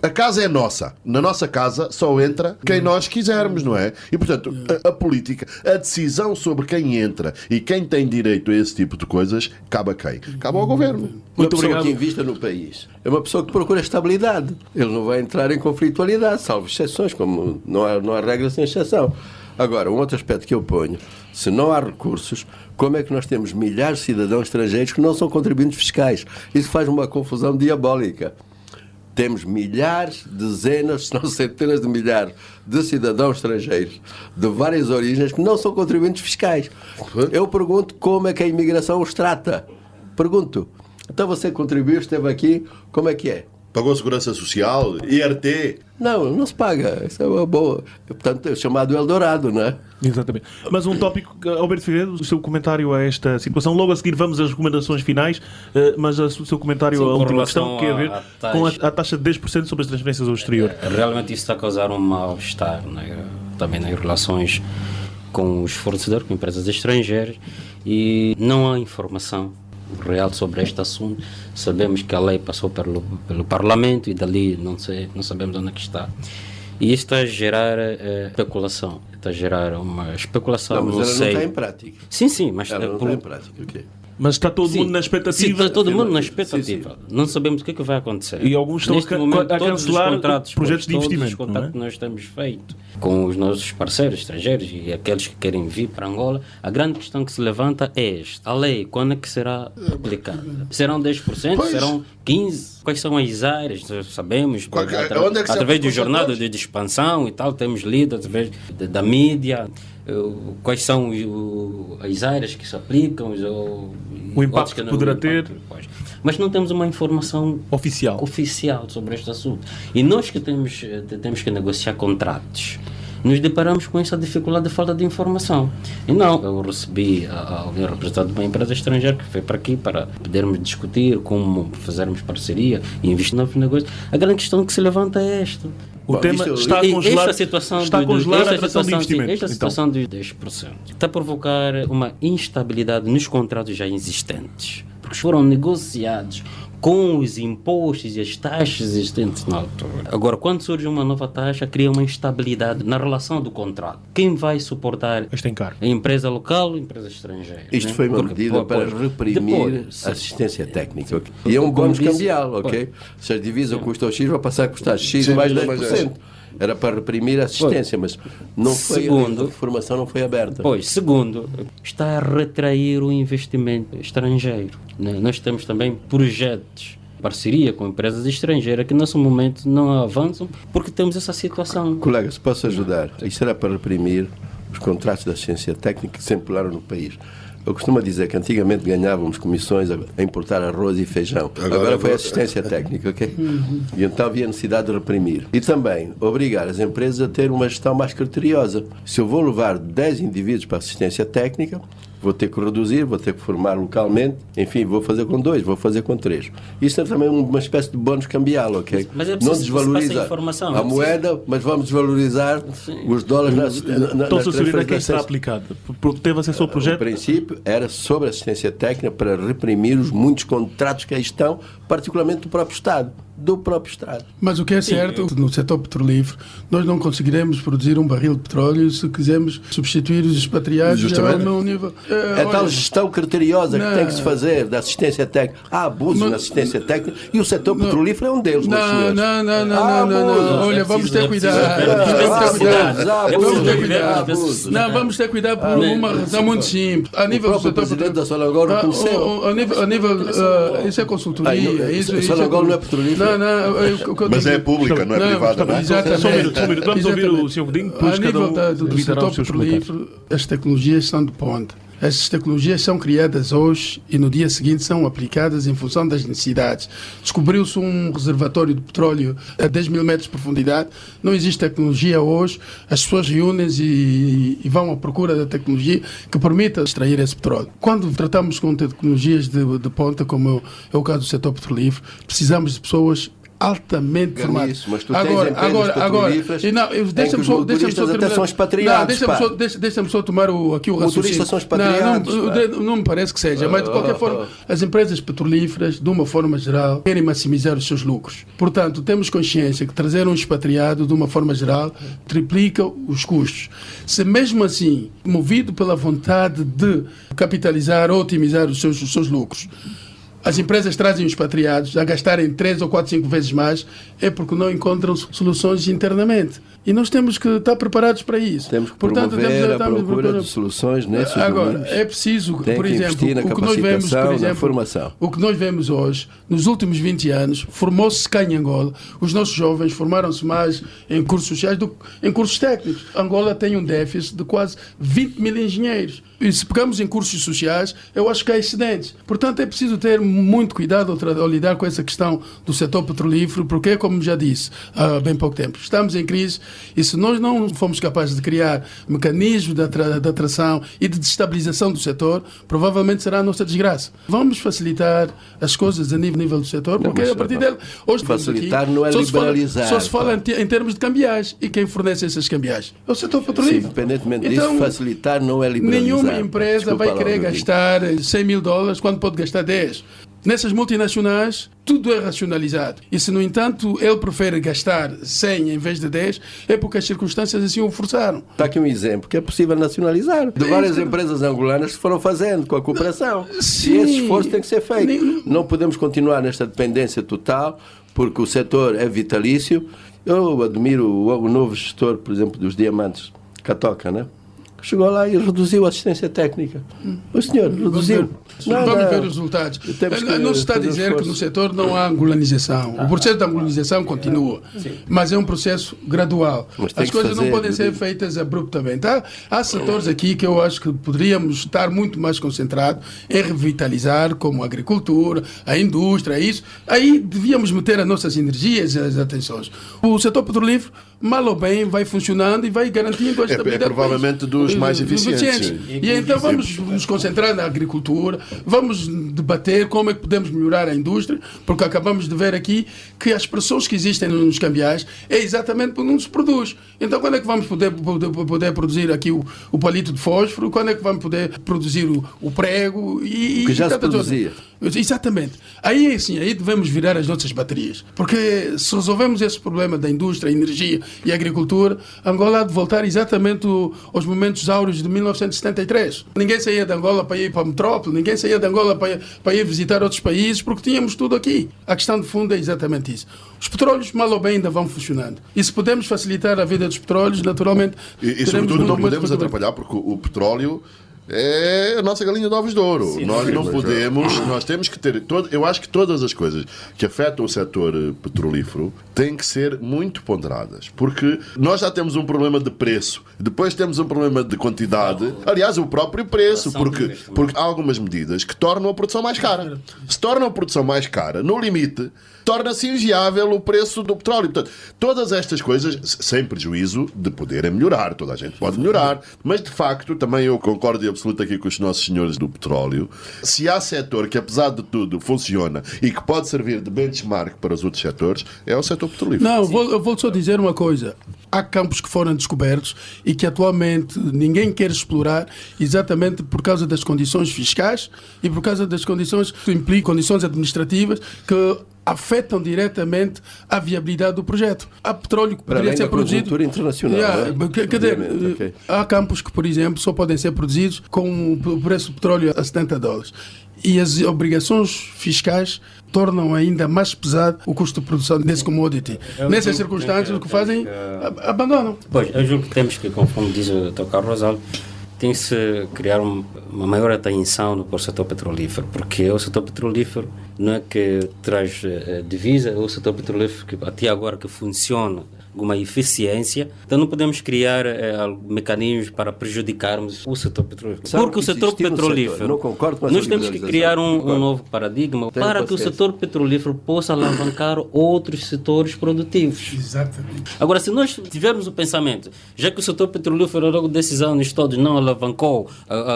A casa é nossa. Na nossa casa só entra quem nós quisermos, não é? E, portanto, a política, a decisão sobre quem entra e quem tem direito a esse tipo de coisas, cabe a quem? Cabe ao governo. Uma pessoa que invista no país é uma pessoa que procura estabilidade. Ele não vai entrar em conflitualidade, salvo exceções, como não há regra sem exceção. Agora, um outro aspecto que eu ponho, se não há recursos, como é que nós temos milhares de cidadãos estrangeiros que não são contribuintes fiscais? Isso faz uma confusão diabólica. Temos milhares, dezenas, se não centenas de milhares de cidadãos estrangeiros de várias origens que não são contribuintes fiscais. Eu pergunto como é que a imigração os trata. Pergunto. Então você contribuiu, esteve aqui, como é que é? Pagou Segurança Social, IRT? Não se paga. Isso é uma boa. Portanto, é chamado Eldorado, não é? Exatamente. Mas um tópico, Alberto Figueiredo, o seu comentário a esta situação. Logo a seguir vamos às recomendações finais, mas o seu comentário à última questão, que é a ver com a taxa de 10% sobre as transferências ao exterior. Realmente isso está a causar um mal-estar, né? Também nas relações com os fornecedores, com empresas estrangeiras, e não há informação real sobre este assunto. Sabemos que a lei passou pelo Parlamento e dali não sabemos onde é que está. E isso está a gerar especulação. Está a gerar uma especulação. Não, mas ela não está em prática. Sim, mas ela não está em prática, ok. Mas está todo mundo na expectativa. Sim, está todo mundo na expectativa. Sim. Não sabemos o que é que vai acontecer. E alguns estão a cancelar projetos de investimento. Todos os contatos que nós temos feito com os nossos parceiros estrangeiros e aqueles que querem vir para Angola, a grande questão que se levanta é esta. A lei, quando é que será aplicada? Serão 10%? Pois. Serão 15%? Quais são as áreas? Sabemos, através do jornal de expansão e tal, temos lido através da mídia. Quais são as áreas que se aplicam, o impacto que poderá ter. Mas não temos uma informação oficial sobre este assunto. E nós que temos que negociar contratos, nos deparamos com essa dificuldade de falta de informação. E não, eu recebi alguém representante de uma empresa estrangeira que foi para aqui para podermos discutir como fazermos parceria e investir novos negócios. A grande questão que se levanta é esta. O tema está a congelar, está a congelar a atração de investimento. Esta situação dos 10% está a provocar uma instabilidade nos contratos já existentes, porque foram negociados com os impostos e as taxas existentes na altura. Agora, quando surge uma nova taxa, cria uma instabilidade na relação do contrato. Quem vai suportar? Este encargo. A empresa local ou a empresa estrangeira? Isto foi uma medida para reprimir a assistência técnica. E é um bónus cambial, ok? Se a divisa custa X, vai passar a custar X mais 10%. Era para reprimir a assistência, mas não foi, a informação não foi aberta. Segundo, está a retrair o investimento estrangeiro. Nós temos também projetos, parceria com empresas estrangeiras que nesse momento não avançam porque temos essa situação. Colega, se posso ajudar, isto era para reprimir os contratos de assistência técnica que se empolaram no país. Eu costumo dizer que antigamente ganhávamos comissões a importar arroz e feijão. Agora foi assistência técnica, ok? E então havia necessidade de reprimir. E também obrigar as empresas a ter uma gestão mais criteriosa. Se eu vou levar 10 indivíduos para assistência técnica, vou ter que reduzir, vou ter que formar localmente, enfim, vou fazer com 2, vou fazer com 3. Isso é também uma espécie de bónus cambial, ok? Mas é preciso, não desvalorizar a moeda, mas vamos desvalorizar os dólares na Então, Sr. Surina, quem está aplicado? Porque teve acesso ao projeto? O princípio era sobre assistência técnica para reprimir os muitos contratos que aí estão, particularmente do próprio Estado. Mas o que é certo, no setor petrolífero, nós não conseguiremos produzir um barril de petróleo se quisermos substituir os expatriados ao meu nível. É tal gestão criteriosa que tem que se fazer da assistência técnica. Há abusos na assistência técnica e o setor petrolífero é um deles, meus senhores. Não. Olha, vamos ter cuidado. Vamos ter cuidado por uma razão muito simples. A nível do setor presidente da Sonangol reconheceu. A nível isso é consultoria. Sonangol não é petrolífero. Mas é pública, não é privada, não é? Exatamente. Só um minuto. Vamos ouvir o Sr. Godinho, depois cada um do setor petrolífero, as tecnologias são de ponta. Essas tecnologias são criadas hoje e no dia seguinte são aplicadas em função das necessidades. Descobriu-se um reservatório de petróleo a 10 mil metros de profundidade. Não existe tecnologia hoje. As pessoas reúnem-se e vão à procura da tecnologia que permita extrair esse petróleo. Quando tratamos com tecnologias de ponta, como é o caso do setor petrolífero, precisamos de pessoas altamente formados. Isso, mas tu tens empresas petrolíferas em que os motoristas até são expatriados. Deixa-me só tomar aqui o raciocínio. Motoristas são expatriados. Não me parece que seja, mas de qualquer forma, as empresas petrolíferas, de uma forma geral, querem maximizar os seus lucros. Portanto, temos consciência que trazer um expatriado, de uma forma geral, triplica os custos. Se mesmo assim, movido pela vontade de capitalizar ou otimizar os seus lucros, as empresas trazem os expatriados a gastarem 3 ou 4, 5 vezes mais, é porque não encontram soluções internamente. E nós temos que estar preparados para isso. Temos que promover a procura de soluções nesses domínios. É preciso, por exemplo, o que nós vemos hoje, nos últimos 20 anos, formou-se cá em Angola, os nossos jovens formaram-se mais em cursos sociais do que em cursos técnicos. Angola tem um déficit de quase 20 mil engenheiros. E se pegamos em cursos sociais, eu acho que há excedentes. Portanto, é preciso ter muito cuidado ao lidar com essa questão do setor petrolífero, porque, como já disse há bem pouco tempo, estamos em crise e se nós não formos capazes de criar mecanismos de atração e de destabilização do setor, provavelmente será a nossa desgraça. Vamos facilitar as coisas a nível do setor, porque a partir dele... Hoje facilitar aqui, não é liberalizar. Só se fala em termos de cambiais. E quem fornece essas cambiais? É o setor petrolífero. Sim, independentemente disso, facilitar não é liberalizar. Nenhuma empresa vai querer gastar $100 mil quando pode gastar 10. Nessas multinacionais, tudo é racionalizado. E se, no entanto, ele prefere gastar 100 em vez de 10, é porque as circunstâncias assim o forçaram. Está aqui um exemplo que é possível nacionalizar. De várias empresas angolanas que foram fazendo com a cooperação. Sim. E esse esforço tem que ser feito. Não podemos continuar nesta dependência total, porque o setor é vitalício. Eu admiro o novo gestor, por exemplo, dos diamantes, Catoca, né? Chegou lá e reduziu a assistência técnica. O senhor reduziu. Vamos ver os resultados. Não se está a dizer que no setor não há angolanização. O processo de angolanização continua. Mas é um processo gradual. As coisas não podem ser feitas abruptamente. Há setores aqui que eu acho que poderíamos estar muito mais concentrados em revitalizar, como a agricultura, a indústria, isso. Aí devíamos meter as nossas energias e as atenções. O setor petrolífero, mal ou bem, vai funcionando e vai garantindo a estabilidade. É provavelmente dos mais eficientes. E então vamos nos concentrar na agricultura, vamos debater como é que podemos melhorar a indústria, porque acabamos de ver aqui que as pressões que existem nos cambiais é exatamente porque não se produz. Então quando é que vamos poder produzir aqui o palito de fósforo? Quando é que vamos poder produzir o prego? Que já se produzia. Exatamente. Aí assim, aí devemos virar as nossas baterias. Porque se resolvemos esse problema da indústria, energia e agricultura, Angola há de voltar exatamente aos momentos áureos de 1973. Ninguém saía de Angola para ir para a metrópole, ninguém saía de Angola para ir visitar outros países, porque tínhamos tudo aqui. A questão de fundo é exatamente isso. Os petróleos, mal ou bem, ainda vão funcionando. E se podemos facilitar a vida dos petróleos, naturalmente... E sobretudo não podemos atrapalhar, porque o petróleo é a nossa galinha de ovos de ouro. Sim, nós não podemos, nós temos que ter... eu acho que todas as coisas que afetam o setor petrolífero têm que ser muito ponderadas, porque nós já temos um problema de preço, depois temos um problema de quantidade, aliás, o próprio preço, porque há algumas medidas que tornam a produção mais cara. Se tornam a produção mais cara, no limite, torna-se inviável o preço do petróleo. Portanto, todas estas coisas, sem prejuízo de poderem melhorar, toda a gente pode melhorar, mas de facto, também eu concordo e absoluto aqui com os nossos senhores do petróleo, se há setor que apesar de tudo funciona e que pode servir de benchmark para os outros setores, é o setor petrolífero. Não, eu vou só dizer uma coisa. Há campos que foram descobertos e que atualmente ninguém quer explorar exatamente por causa das condições fiscais e por causa das condições que implicam, condições administrativas que afetam diretamente a viabilidade do projeto. Há petróleo que poderia ser produzido... internacional. Quer dizer, há campos que, por exemplo, só podem ser produzidos com o preço do petróleo a $70. E as obrigações fiscais tornam ainda mais pesado o custo de produção desse commodity. Nessas circunstâncias, o que fazem, abandonam. Pois, eu julgo que temos que, conforme diz o Dr. Carlos Rosaldo, tem-se criar uma maior atenção para o setor petrolífero, porque o setor petrolífero não é que traz divisa, é o setor petrolífero que até agora que funciona alguma eficiência, então não podemos criar mecanismos para prejudicarmos o setor petrolífero. Porque o setor petrolífero, não concordo com essa nós temos que criar um novo paradigma para que o setor petrolífero possa alavancar outros setores produtivos. Exatamente. Agora, se nós tivermos o pensamento, já que o setor petrolífero ao longo desses anos todos não alavancou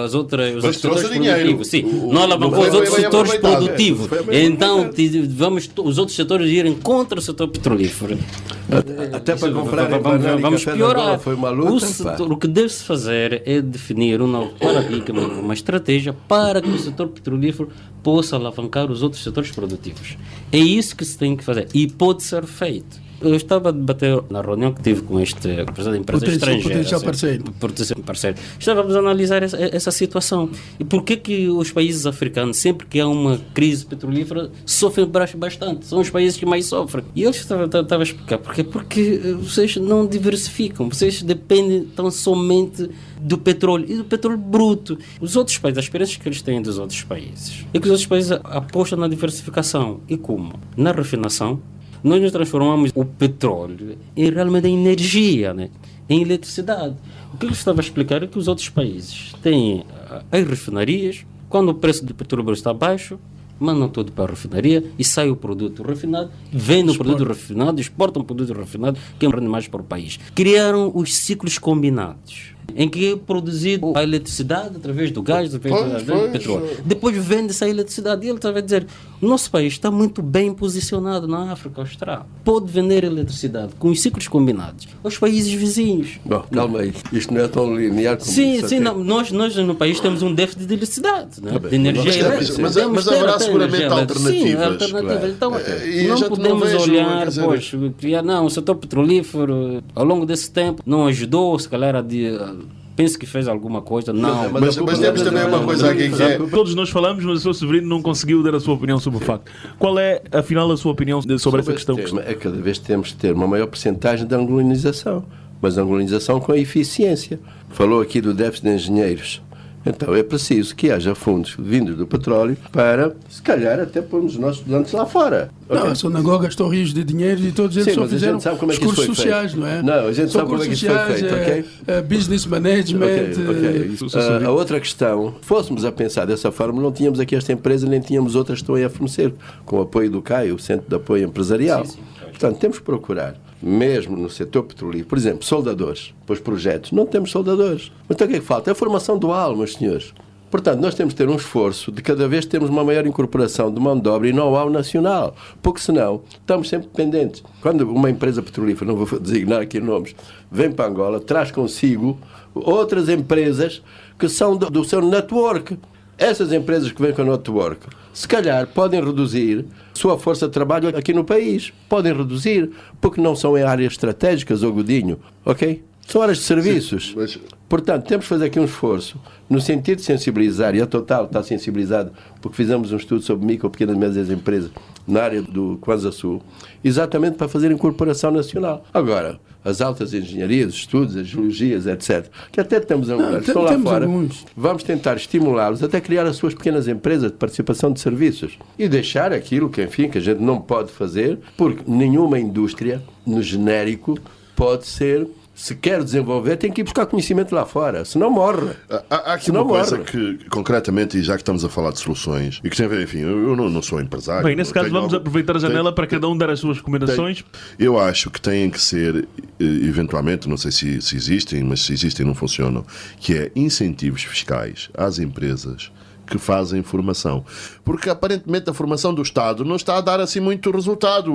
os outros setores produtivos, sim, não alavancou os outros setores produtivos, então os outros setores irem contra o setor petrolífero. Até para comprar vamos piorar. Foi uma luta, o que deve-se fazer é definir um novo paradigma, uma estratégia para que o setor petrolífero possa alavancar os outros setores produtivos. É isso que se tem que fazer e pode ser feito. Eu estava a debater na reunião que tive com este empresa estrangeira. Potencial parceiro. Estávamos a analisar essa situação. E por que os países africanos, sempre que há uma crise petrolífera, sofrem bastante? São os países que mais sofrem. E eu estava a explicar porquê. Porque vocês não diversificam. Vocês dependem tão somente do petróleo e do petróleo bruto. Os outros países, as experiências que eles têm dos outros países, é que os outros países apostam na diversificação. E como? Na refinação. Nós nos transformamos o petróleo em realmente energia, né? Em eletricidade. O que eu estava a explicar é que os outros países têm as refinarias, quando o preço do petróleo está baixo, mandam tudo para a refinaria e sai o produto refinado, vendem o produto refinado, exportam o produto refinado, que rende mais para o país. Criaram os ciclos combinados, em que é produzido a eletricidade através do gás, através do petróleo. Depois vende-se a eletricidade. E ele estava a dizer, o nosso país está muito bem posicionado na África Austral. Pode vender eletricidade com os ciclos combinados aos países vizinhos. Bom, calma aí. Isto não é tão linear como sim, não, nós no país temos um déficit de eletricidade, né? De energia elétrica. Mas haverá seguramente alternativas. Sim, alternativas. Claro. Então, não podemos olhar, o setor petrolífero, ao longo desse tempo, não ajudou, se calhar, penso que fez alguma coisa, não. Mas temos também uma coisa aqui que é... Todos nós falamos, mas o Sr. Severino não conseguiu dar a sua opinião sobre o facto. Qual é, afinal, a sua opinião sobre essa questão? Cada vez temos de ter uma maior percentagem de angolanização, mas angolanização com eficiência. Falou aqui do déficit de engenheiros. Então é preciso que haja fundos vindos do petróleo para, se calhar, até pôr os nossos estudantes lá fora. Não, a Sonangol gastou rios de dinheiro e todos eles só fizeram os cursos sociais, não é? Não, a gente sabe como é que isso foi feito, ok? Business management... A outra questão, se fôssemos a pensar dessa forma, não tínhamos aqui esta empresa, nem tínhamos outras que estão aí a fornecer, com o apoio do CAI, o Centro de Apoio Empresarial. Sim. Portanto, temos que procurar, mesmo no setor petrolífero, por exemplo, soldadores, para os projetos. Não temos soldadores. Então o que é que falta? É a formação dual, meus senhores. Portanto, nós temos que ter um esforço de cada vez termos uma maior incorporação de mão de obra e know-how nacional, porque senão estamos sempre dependentes. Quando uma empresa petrolífera, não vou designar aqui nomes, vem para Angola, traz consigo outras empresas que são do seu network. Essas empresas que vêm com o network, se calhar podem reduzir sua força de trabalho aqui no país. Podem reduzir, porque não são em áreas estratégicas ou Godinho, ok? São áreas de serviços. Sim, portanto, temos que fazer aqui um esforço no sentido de sensibilizar, e a Total está sensibilizada, porque fizemos um estudo sobre micro, pequenas e médias empresas na área do Kwanza Sul, exatamente para fazer incorporação nacional. Agora, as altas engenharias, os estudos, as geologias, etc., que até temos angolanos, estão lá fora, vamos tentar estimulá-los até criar as suas pequenas empresas de participação de serviços e deixar aquilo que, enfim, que a gente não pode fazer, porque nenhuma indústria, no genérico, pode ser... Se quer desenvolver, tem que ir buscar conhecimento lá fora, senão morre. Há aqui uma coisa que, concretamente, e já que estamos a falar de soluções, e que tem a ver, enfim, eu não sou empresário. Bem, nesse caso vamos aproveitar a janela para cada um dar as suas recomendações. Eu acho que têm que ser, eventualmente, não sei se existem, mas se existem não funcionam, que é incentivos fiscais às empresas que fazem formação. Porque aparentemente a formação do Estado não está a dar assim muito resultado.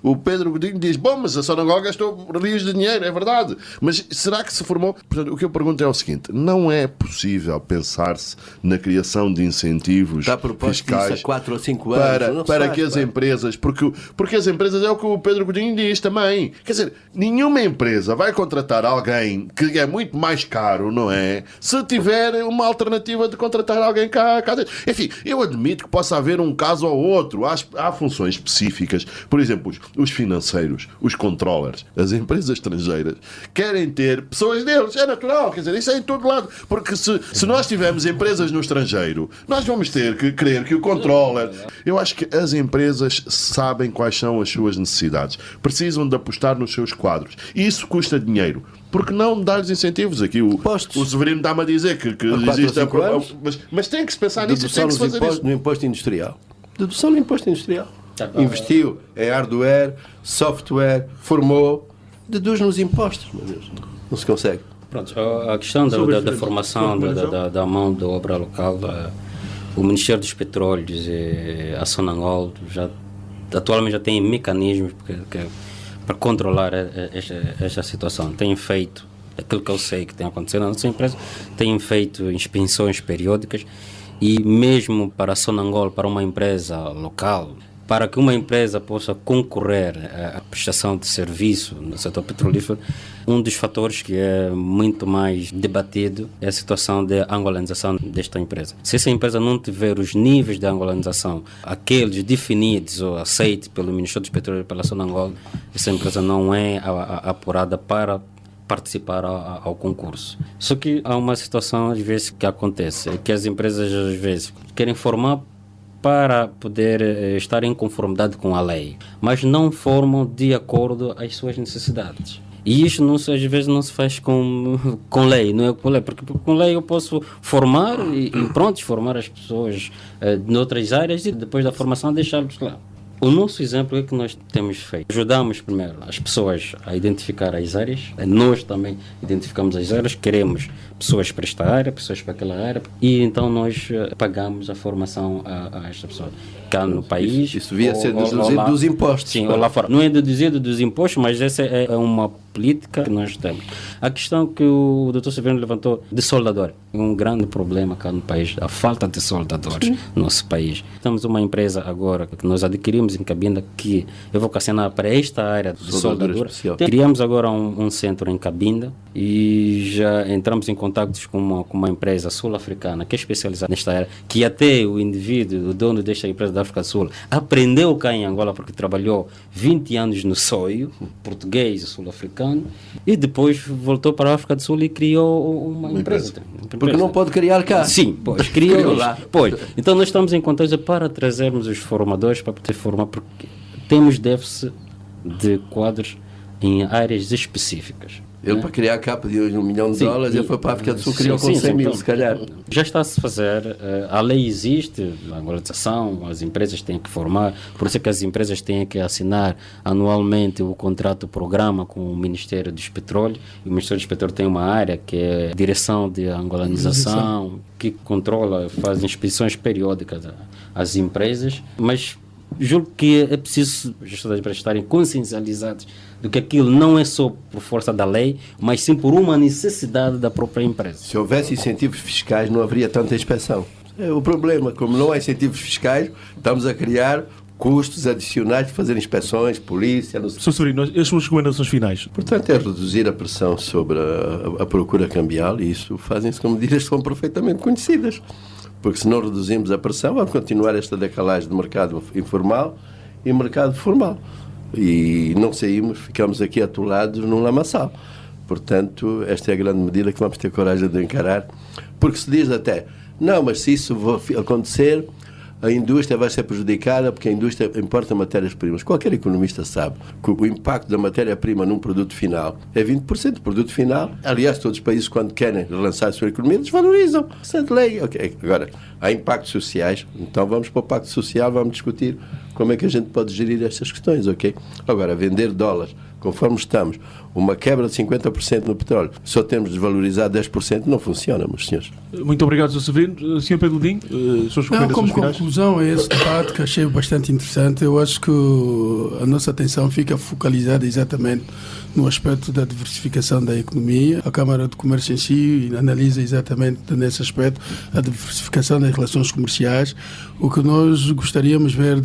O Pedro Godinho diz, bom, mas a Sonangol gastou rios de dinheiro, é verdade. Mas será que se formou? Portanto, o que eu pergunto é o seguinte, não é possível pensar-se na criação de incentivos fiscais há 4 ou 5 anos para que as empresas, porque as empresas é o que o Pedro Godinho diz também. Quer dizer, nenhuma empresa vai contratar alguém que é muito mais caro, não é? Se tiver uma alternativa de contratar alguém caro. cá. Enfim, eu admito que possa haver um caso ou outro. Há funções específicas. Por exemplo, os financeiros, os controllers, as empresas estrangeiras querem ter pessoas deles. É natural, quer dizer, isso é em todo lado. Porque se nós tivermos empresas no estrangeiro, nós vamos ter que crer que o controller... Eu acho que as empresas sabem quais são as suas necessidades. Precisam de apostar nos seus quadros. E isso custa dinheiro. Porque não dar-lhes incentivos? Aqui o Severino está-me a dizer que existe... Mas tem que se pensar nisso. Tem que se fazer isso. No imposto industrial. Dedução no imposto industrial. Investiu em hardware, software, formou... Deduz nos impostos, meu Deus. Não se consegue. Pronto, a questão da formação da mão de obra local, o Ministério dos Petróleos e a Sonangol atualmente já tem mecanismos para controlar esta situação. Tem feito aquilo que eu sei que tem acontecido na nossa empresa, tem feito inspeções periódicas e mesmo para a Sonangol, para uma empresa local, para que uma empresa possa concorrer à prestação de serviço no setor petrolífero, um dos fatores que é muito mais debatido é a situação de angolanização desta empresa. Se essa empresa não tiver os níveis de angolanização, aqueles definidos ou aceitos pelo Ministério dos Petróleos e pela Sonangol, essa empresa não é apurada para participar ao concurso. Só que há uma situação às vezes que acontece, é que as empresas às vezes querem formar para poder estar em conformidade com a lei, mas não formam de acordo às suas necessidades. E isto às vezes não se faz com lei, não é com lei, porque com lei eu posso formar e formar as pessoas de outras áreas e depois da formação deixá-los lá. O nosso exemplo é que nós temos feito. Ajudamos primeiro as pessoas a identificar as áreas, nós também identificamos as áreas, queremos pessoas para esta área, pessoas para aquela área, e então nós pagamos a formação a esta pessoa. Cá no país... Isso devia ser deduzido dos impostos. Sim, ou lá fora. Não é deduzido dos impostos, mas essa é uma política que nós temos. A questão que o Dr. Severino levantou de soldador, é um grande problema cá no país, a falta de soldadores no nosso país. Temos uma empresa agora que nós adquirimos em Cabinda que eu vou vocacionar para esta área de soldadura. Criamos agora um centro em Cabinda e já entramos em contactos com uma empresa sul-africana que é especializada nesta área, que até o indivíduo, o dono desta empresa da África do Sul, aprendeu cá em Angola porque trabalhou 20 anos no SOIO, português e sul-africano, e depois voltou para a África do Sul e criou uma empresa. Porque não pode criar cá. Sim, pois, criou lá. Pois. Então nós estamos em contato para trazermos os formadores para poder formar, porque temos déficit de quadros em áreas específicas. Ele para criar a capa de $1 milhão, ele foi para a África do Sul, criou com 100 mil, então, se calhar. Já está-se a fazer, a lei existe, a angolanização, as empresas têm que formar, por isso é que as empresas têm que assinar anualmente o contrato-programa com o Ministério dos Petróleos, e o Ministério dos Petróleos tem uma área que é a direção de angolanização, que controla, faz inspeções periódicas às empresas, mas julgo que é preciso os gestores estarem consciencializados de que aquilo não é só por força da lei, mas sim por uma necessidade da própria empresa. Se houvesse incentivos fiscais, não haveria tanta inspeção. É o problema, como não há incentivos fiscais, estamos a criar custos adicionais de fazer inspeções, polícia... Sr. Severino, as suas recomendações finais? Portanto, é reduzir a pressão sobre a procura cambial, e isso fazem-se com medidas que são perfeitamente conhecidas. Porque se não reduzimos a pressão, vamos continuar esta decalagem do mercado informal e mercado formal. E não saímos, ficamos aqui atolados num lamaçal. Portanto, esta é a grande medida que vamos ter coragem de encarar. Porque se diz até, não, mas se isso acontecer, a indústria vai ser prejudicada porque a indústria importa matérias-primas. Qualquer economista sabe que o impacto da matéria-prima num produto final é 20% do produto final. Aliás, todos os países, quando querem relançar a sua economia, desvalorizam. Sente lei. Okay. Agora, há impactos sociais, então vamos para o pacto social, vamos discutir como é que a gente pode gerir estas questões, ok? Agora, vender dólares, conforme estamos, uma quebra de 50% no petróleo, só temos desvalorizado 10%, não funciona, meus senhores. Muito obrigado, Sr. Severino. Sr. Pedro Godinho, suas recomendações como finais? Conclusão a esse debate que achei bastante interessante, eu acho que a nossa atenção fica focalizada exatamente no aspecto da diversificação da economia. A Câmara de Comércio em si analisa exatamente nesse aspecto a diversificação das relações comerciais. O que nós gostaríamos de ver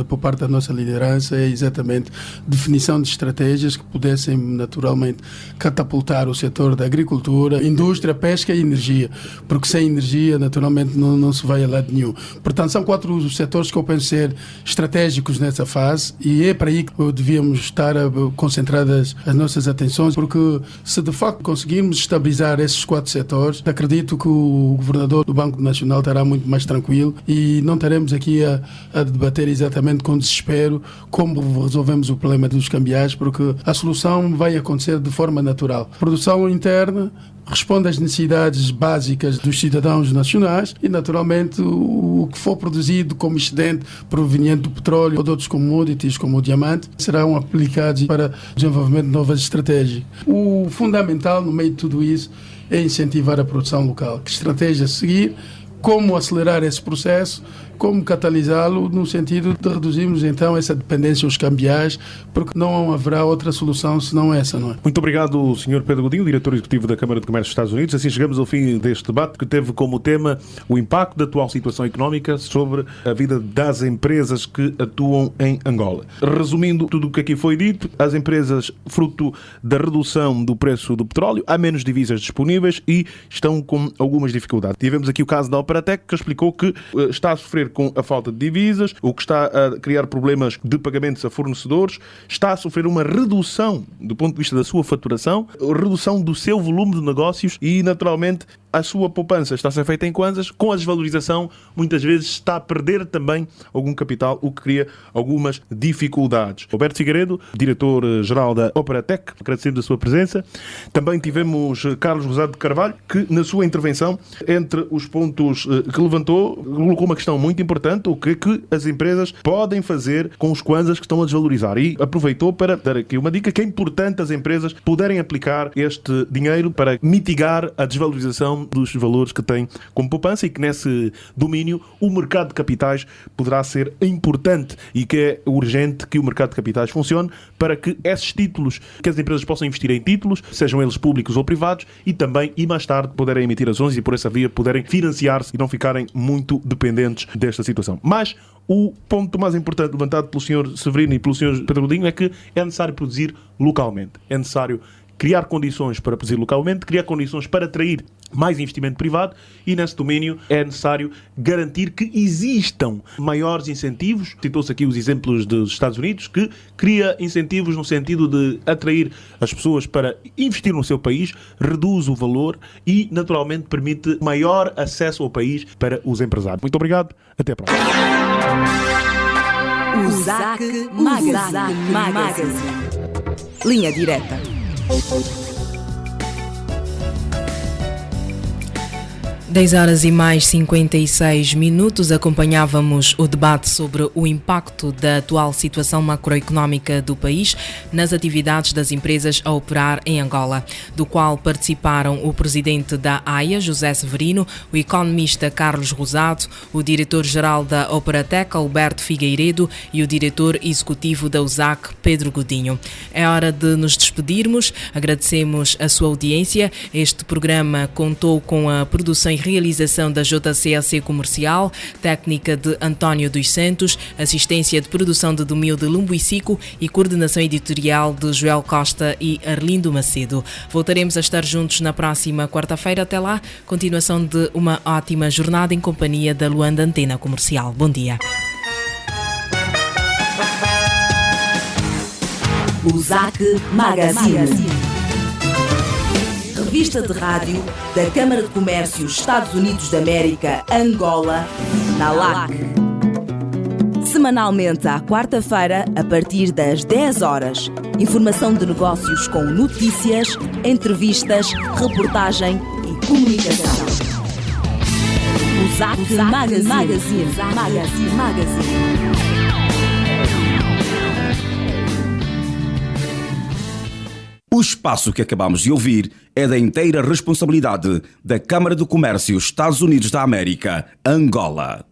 por parte da nossa liderança é exatamente definição de estratégias medidas que pudessem naturalmente catapultar o setor da agricultura, indústria, pesca e energia, porque sem energia naturalmente não se vai a lado nenhum. Portanto, são 4 setores que eu penso ser estratégicos nessa fase e é para aí que devíamos estar concentradas as nossas atenções, porque se de facto conseguirmos estabilizar esses 4 setores, acredito que o governador do Banco Nacional estará muito mais tranquilo e não estaremos aqui a debater exatamente com desespero como resolvemos o problema dos cambiais, porque a solução vai acontecer de forma natural. Produção interna responde às necessidades básicas dos cidadãos nacionais e, naturalmente, o que for produzido como excedente proveniente do petróleo ou de outros commodities, como o diamante, serão aplicados para o desenvolvimento de novas estratégias. O fundamental no meio de tudo isso é incentivar a produção local. Que estratégia seguir, como acelerar esse processo, como catalisá-lo no sentido de reduzirmos então essa dependência aos cambiais, porque não haverá outra solução senão essa, não é? Muito obrigado, Sr. Pedro Godinho, diretor executivo da Câmara de Comércio dos Estados Unidos. Assim chegamos ao fim deste debate que teve como tema o impacto da atual situação económica sobre a vida das empresas que atuam em Angola. Resumindo tudo o que aqui foi dito, as empresas, fruto da redução do preço do petróleo, há menos divisas disponíveis e estão com algumas dificuldades. Tivemos aqui o caso da Operatec, que explicou que está a sofrer com a falta de divisas, o que está a criar problemas de pagamentos a fornecedores, está a sofrer uma redução do ponto de vista da sua faturação, redução do seu volume de negócios e, naturalmente, a sua poupança está a ser feita em kwanzas. Com a desvalorização, muitas vezes está a perder também algum capital, o que cria algumas dificuldades. Roberto Figueiredo, diretor-geral da Operatec, agradecendo a sua presença. Também tivemos Carlos Rosado de Carvalho, que na sua intervenção, entre os pontos que levantou, colocou uma questão muito importante, o que é que as empresas podem fazer com os kwanzas que estão a desvalorizar. E aproveitou para dar aqui uma dica que é importante as empresas poderem aplicar este dinheiro para mitigar a desvalorização dos valores que têm como poupança e que nesse domínio o mercado de capitais poderá ser importante e que é urgente que o mercado de capitais funcione para que esses títulos, que as empresas possam investir em títulos, sejam eles públicos ou privados, e também, e mais tarde, poderem emitir ações e por essa via poderem financiar-se e não ficarem muito dependentes desta situação. Mas o ponto mais importante levantado pelo Sr. Severino e pelo Sr. Pedro Godinho é que é necessário produzir localmente. É necessário criar condições para produzir localmente, criar condições para atrair mais investimento privado e, nesse domínio, é necessário garantir que existam maiores incentivos. Citou-se aqui os exemplos dos Estados Unidos, que cria incentivos no sentido de atrair as pessoas para investir no seu país, reduz o valor e, naturalmente, permite maior acesso ao país para os empresários. Muito obrigado. Até a próxima. O ZAC Magazine. Linha direta. 10h56, acompanhávamos o debate sobre o impacto da atual situação macroeconómica do país nas atividades das empresas a operar em Angola, do qual participaram o presidente da AIA, José Severino, o economista Carlos Rosado, o diretor-geral da Operatec, Alberto Figueiredo, e o diretor executivo da USAC, Pedro Godinho. É hora de nos despedirmos, agradecemos a sua audiência. Este programa contou com a produção e realização da JCLC Comercial, técnica de António dos Santos, assistência de produção de Domil de Lumbuicico e coordenação editorial de Joel Costa e Arlindo Macedo. Voltaremos a estar juntos na próxima quarta-feira. Até lá, continuação de uma ótima jornada em companhia da Luanda Antena Comercial. Bom dia. O ZAC Magazine. Revista de rádio da Câmara de Comércio Estados Unidos da América, Angola, na LAC. Semanalmente à quarta-feira, a partir das 10 horas. Informação de negócios com notícias, entrevistas, reportagem e comunicação. O ZAC Magazine. O espaço que acabamos de ouvir é da inteira responsabilidade da Câmara de Comércio Estados Unidos da América, Angola.